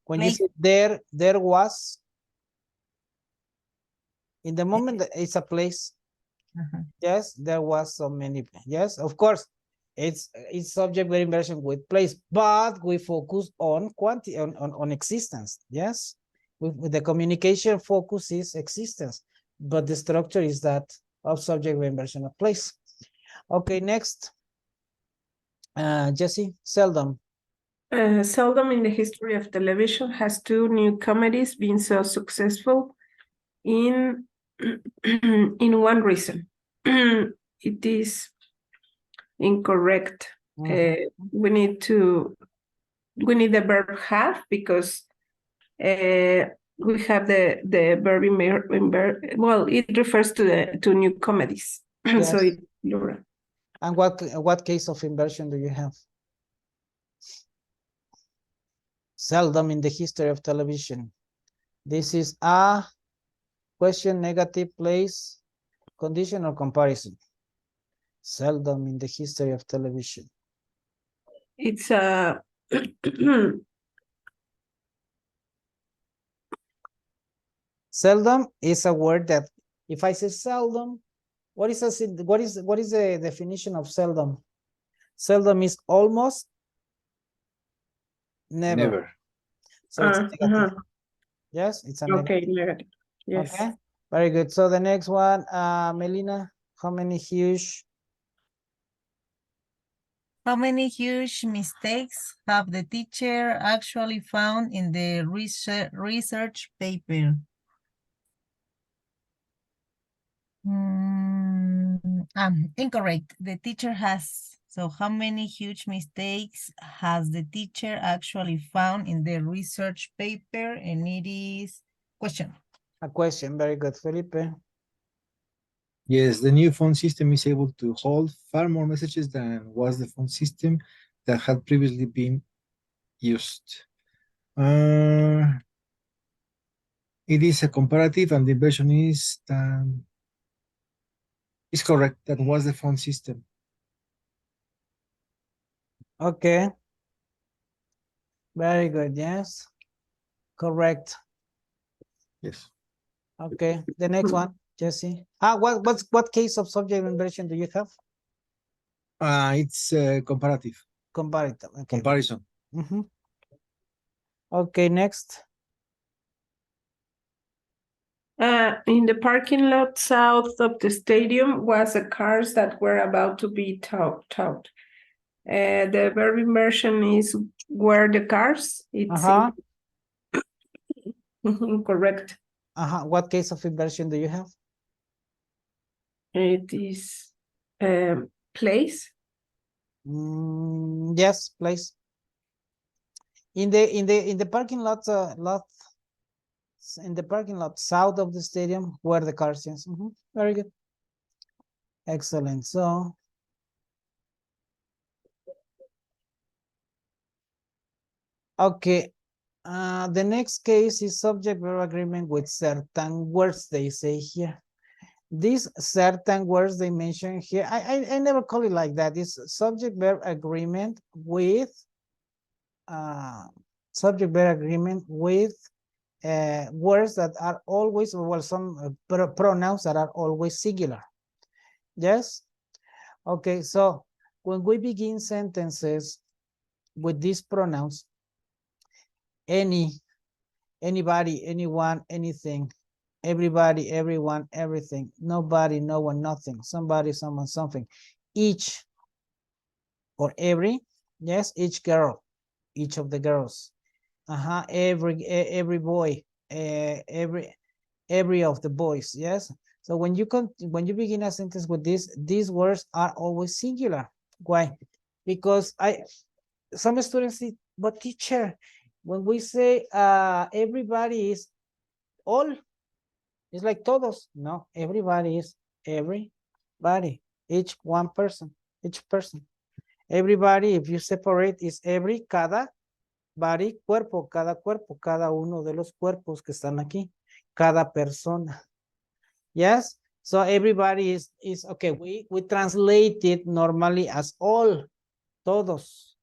When Place. you say there was, in the moment that it's a place. Yes, there was so many. Yes, of course, it's subject verb inversion with place, but we focus on quantity on existence. Yes, with the communication focus is existence, but the structure is that of subject verb inversion of place. Okay, next. Jesse, seldom. Seldom in the history of television has 2 new comedies been so successful in one reason. It is incorrect. We need the verb have because we have the verb well, it refers to new comedies. Yes. So it's plural. And what case of inversion do you have? Seldom in the history of television. This is a question, negative, place, condition, or comparison. Seldom in the history of television. It's a seldom is a word that if I say seldom, what is the definition of seldom? Seldom is almost never. So it's negative. Yes, it's a negative. Okay, negative. Yes. Okay, very good. So the next one, Melina, how many huge mistakes have the teacher actually found in the research paper? Incorrect. The teacher has. So how many huge mistakes has the teacher actually found in the research paper? And it is question. A question. Very good, Felipe. Yes, the new phone system is able to hold far more messages than was the phone system that had previously been used. It is a comparative and the inversion is correct. That was the phone system. Okay. Very good. Yes. Correct. Yes. Okay. The next one, Jesse. What case of subject inversion do you have? It's comparative. Comparative. Okay. Comparison. Okay, next. In the parking lot south of the stadium was the cars that were about to be towed. The verb inversion is were the cars. It's incorrect. What case of inversion do you have? It is place. Yes, place. In the parking lot in the parking lot south of the stadium where the cars, yes. Very good. Excellent. So okay, the next case is subject verb agreement with certain words they say here. These certain words they mention here, I never call it like that. It's subject verb agreement with subject verb agreement with words that are always, well, some pronouns that are always singular. Yes. Okay, so when we begin sentences with these pronouns, anybody, anyone, anything, everybody, everyone, everything, nobody, no one, nothing, somebody, someone, something, each or every, yes, each girl, each of the girls, every boy, every of the boys, yes. So when you begin a sentence with this, these words are always singular. Why? Because some students say, but teacher, when we say everybody is all, it's like todos. No, everybody is everybody, each one person, each person. Everybody, if you separate, is every, cada body, cuerpo, cada uno de los cuerpos que están aquí, cada persona. Yes, so everybody is okay. We translate it normally as all, todos,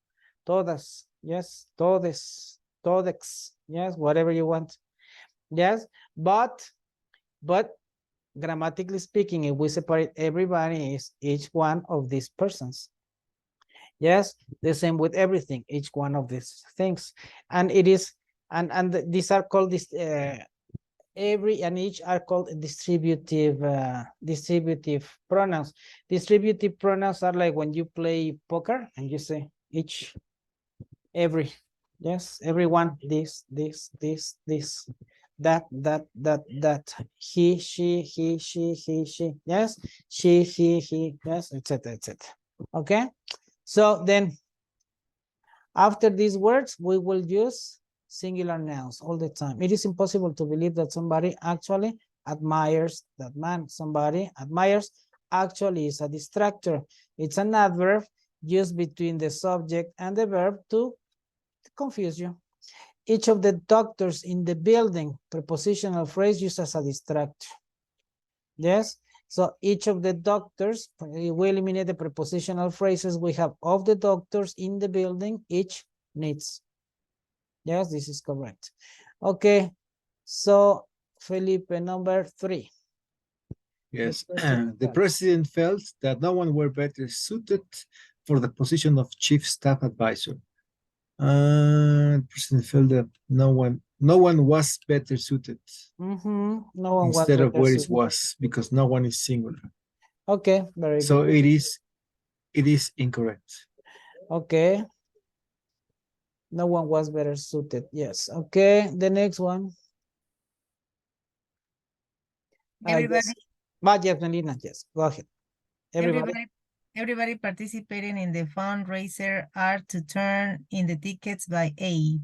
todas, yes, todes, todex, yes, whatever you want. Yes, but grammatically speaking, if we separate everybody, is each one of these persons. Yes, the same with everything, each one of these things. And it is, and these are called this every and each are called distributive pronouns. Distributive pronouns are like when you play poker and you say each, every, yes, everyone, this, that, he, she, yes, she, he, yes, etc. Okay, so then after these words we will use singular nouns all the time. It is impossible to believe that somebody actually admires that man. Somebody admires actually is a distractor. It's an adverb used between the subject and the verb to confuse you. Each of the doctors in the building, prepositional phrase used as a distractor. Yes, so each of the doctors, we eliminate the prepositional phrases. We have of the doctors in the building, each needs. Yes, this is correct. Okay, so Felipe, number 3. Yes, the president felt that no one were better suited for the position of chief staff advisor. The president felt that no one was better suited. No one instead was of where suited. it was, because no one is singular. Okay, very good. So it is incorrect. Okay. No one was better suited. Yes. Okay. The next one. Everybody, Yes, Melina, yes. Go ahead. everybody participating in the fundraiser are to turn in the tickets by 8.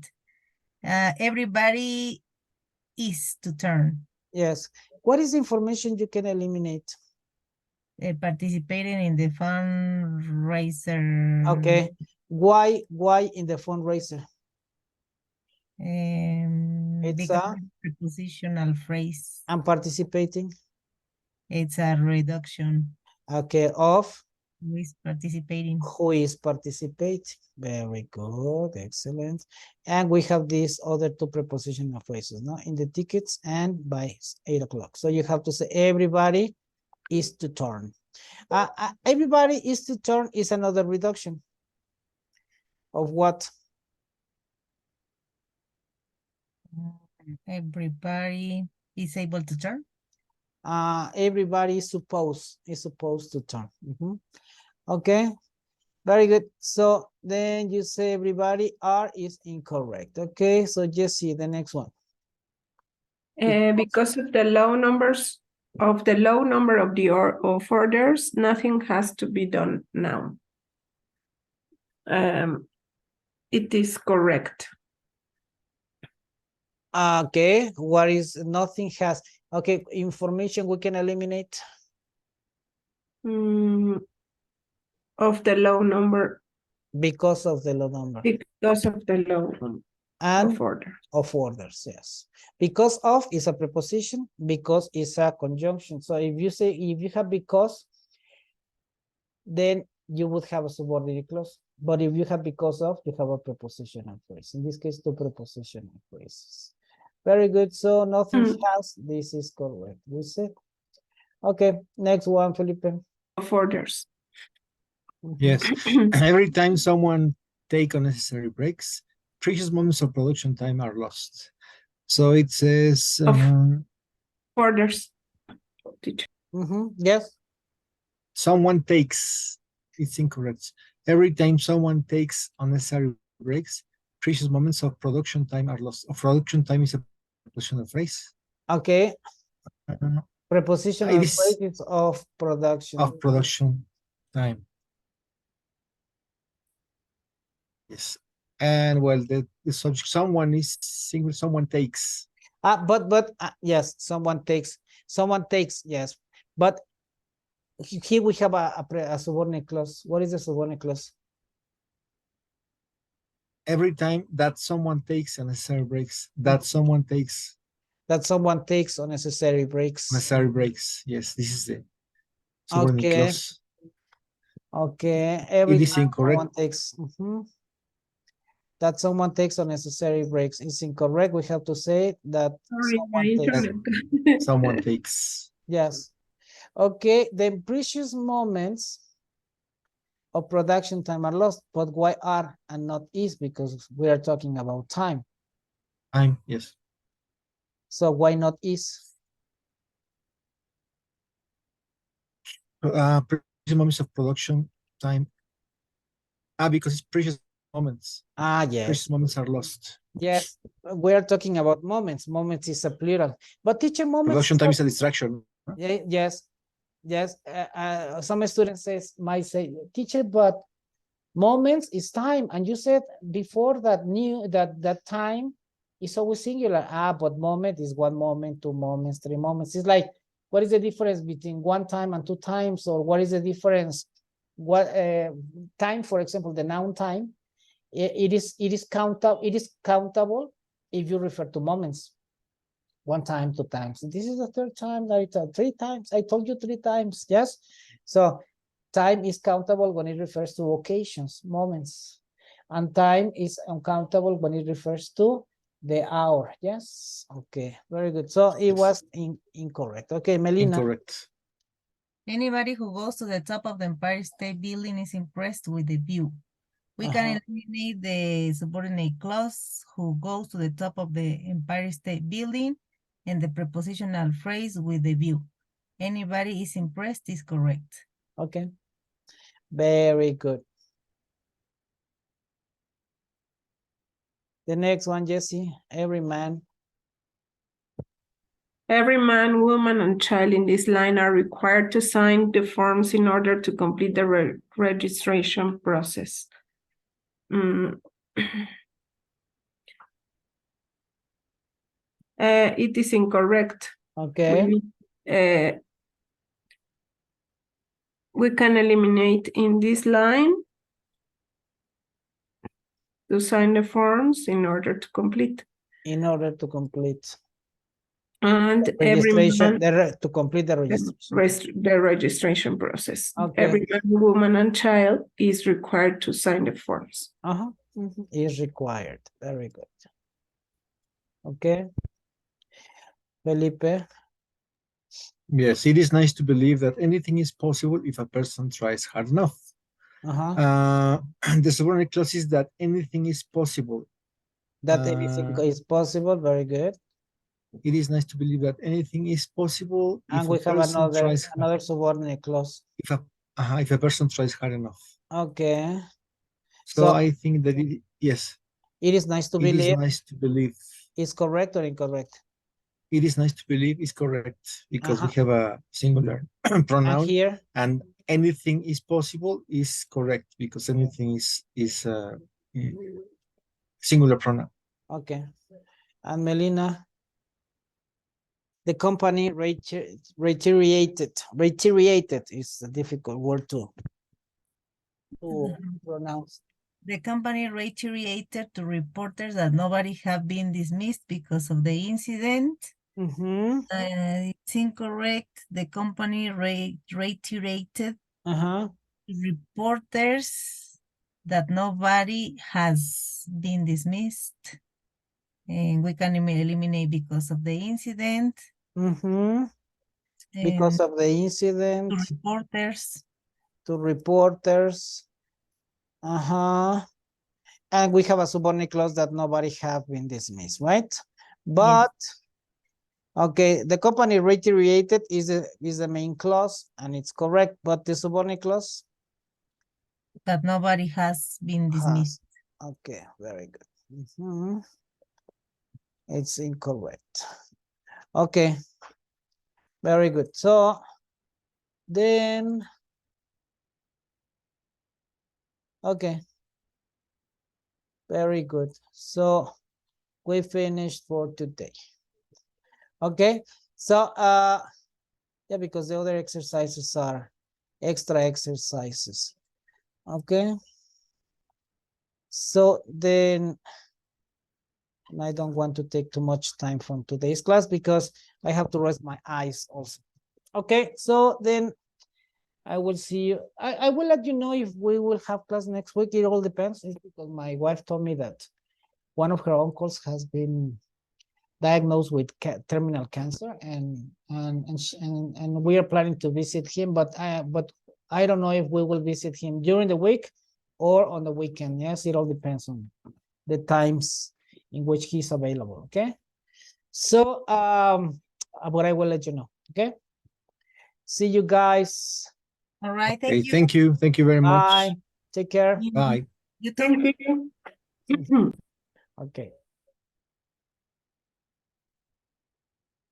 Everybody is to turn. Yes. What is the information you can eliminate? Participating in the fundraiser. Okay. Why in the fundraiser? It's because it's a prepositional phrase. I'm participating. It's a reduction. Okay, of Who is participating? Who is participating? Very good, excellent. And we have these other two prepositional phrases, no? In the tickets and by 8 o'clock. So you have to say everybody is to turn. Everybody is to turn is another reduction of what? Everybody is able to turn. Everybody is supposed to turn. Okay, very good. So then you say everybody are is incorrect. Okay, so Jesse, the next one. Because of the low number of the orders, nothing has to be done now. It is correct. Okay, what is nothing has? Okay, information we can eliminate. Of the low number Because of the low number. because of the low And of order. of orders, yes. Because of is a preposition, because is a conjunction. So if you say, if you have because, then you would have a subordinate clause. But if you have because of, you have a prepositional phrase. In this case, two prepositional phrases. Very good. So nothing has, this is correct. We see. Okay, next one, Felipe. Of orders. Yes. Every time someone take unnecessary breaks, precious moments of production time are lost. So it says Orders. Teacher. Yes. someone takes, it's incorrect. Every time someone takes unnecessary breaks, precious moments of production time are lost. Production time is a prepositional phrase. Okay. Prepositional It is phrases of production. of production time. Yes. And well, the subject, someone is single, someone takes. But yes, someone takes, yes. But here we have a subordinate clause. What is the subordinate clause? Every time that someone takes unnecessary breaks, that someone takes That someone takes unnecessary breaks. unnecessary breaks. Yes, this is the subordinate Okay. clause. Okay. Every It is time incorrect. someone takes, that someone takes unnecessary breaks is incorrect. We have to say that Someone takes. Yes. Okay. The precious moments of production time are lost, but why are and not is? Because we are talking about time. Time, yes. So why not is? Precious moments of production time. Because it's precious moments. Yes. Precious moments are lost. Yes, we are talking about moments. Moments is a plural. But teacher, moments. Production time is a distraction. Yeah, yes. Yes. Some students might say, teacher, but moments is time. And you said before that that time is always singular. But moment is 1 moment, 2 moments, 3 moments. It's like, what is the difference between 1 time and 2 times? Or what is the difference? What time, for example, the noun time, it is countable if you refer to moments. 1 time, 2 times. This is the 3rd time that it's 3 times. I told you 3 times. Yes. So time is countable when it refers to occasions, moments, and time is uncountable when it refers to the hour. Yes. Okay. Very good. So it was incorrect. Okay, Melina. Incorrect. Anybody who goes to the top of the Empire State Building is impressed with the view. We can eliminate the subordinate clause who goes to the top of the Empire State Building and the prepositional phrase with the view. Anybody is impressed is correct. Okay. Very good. The next one, Jesse. Every man. Every man, woman, and child in this line are required to sign the forms in order to complete the registration process. It is incorrect. Okay. We can eliminate in this line to sign the forms in order to complete. In order to complete. And the every registration, man, to complete the registration. the registration process. Okay. Every man, woman, and child is required to sign the forms. Is required. Very good. Okay. Felipe. Yes, it is nice to believe that anything is possible if a person tries hard enough. The subordinate clause is that anything is possible. That anything is possible. Very good. It is nice to believe that anything is possible. And we have another subordinate clause. If a person tries hard enough. Okay. So I think that yes. It is nice to believe. It is nice to believe. Is correct or incorrect? It is nice to believe is correct because we have a singular pronoun. And here. And anything is possible is correct because anything is singular pronoun. Okay. And Melina, the company reiterated is a difficult word to pronounce. The company reiterated to reporters that nobody have been dismissed because of the incident. Mm-hmm. It's incorrect. The company reiterated Uh-huh. to reporters that nobody has been dismissed. And we can eliminate because of the incident. Mm-hmm. Because And of the incident. to reporters. To reporters. Uh-huh. And we have a subordinate clause that nobody have been dismissed, right? But okay, the company reiterated is the main clause and it's correct, but the subordinate clause That nobody has been dismissed. Okay, very good. Mhm. It's incorrect. Okay, very good. So then, okay, very good. So we finished for today. Okay, so yeah, because the other exercises are extra exercises. Okay, so then I don't want to take too much time from today's class because I have to rest my eyes also. Okay, so then I will see you. I will let you know if we will have class next week. It all depends. It's because my wife told me that one of her uncles has been diagnosed with terminal cancer, and we are planning to visit him, but I don't know if we will visit him during the week or on the weekend. Yes, it all depends on the times in which he's available. Okay, so but I will let you know. Okay, see you guys. All right, Okay, thank you. thank you. Thank you very much. Bye. Take care. Bye. You too. Thank you. Okay.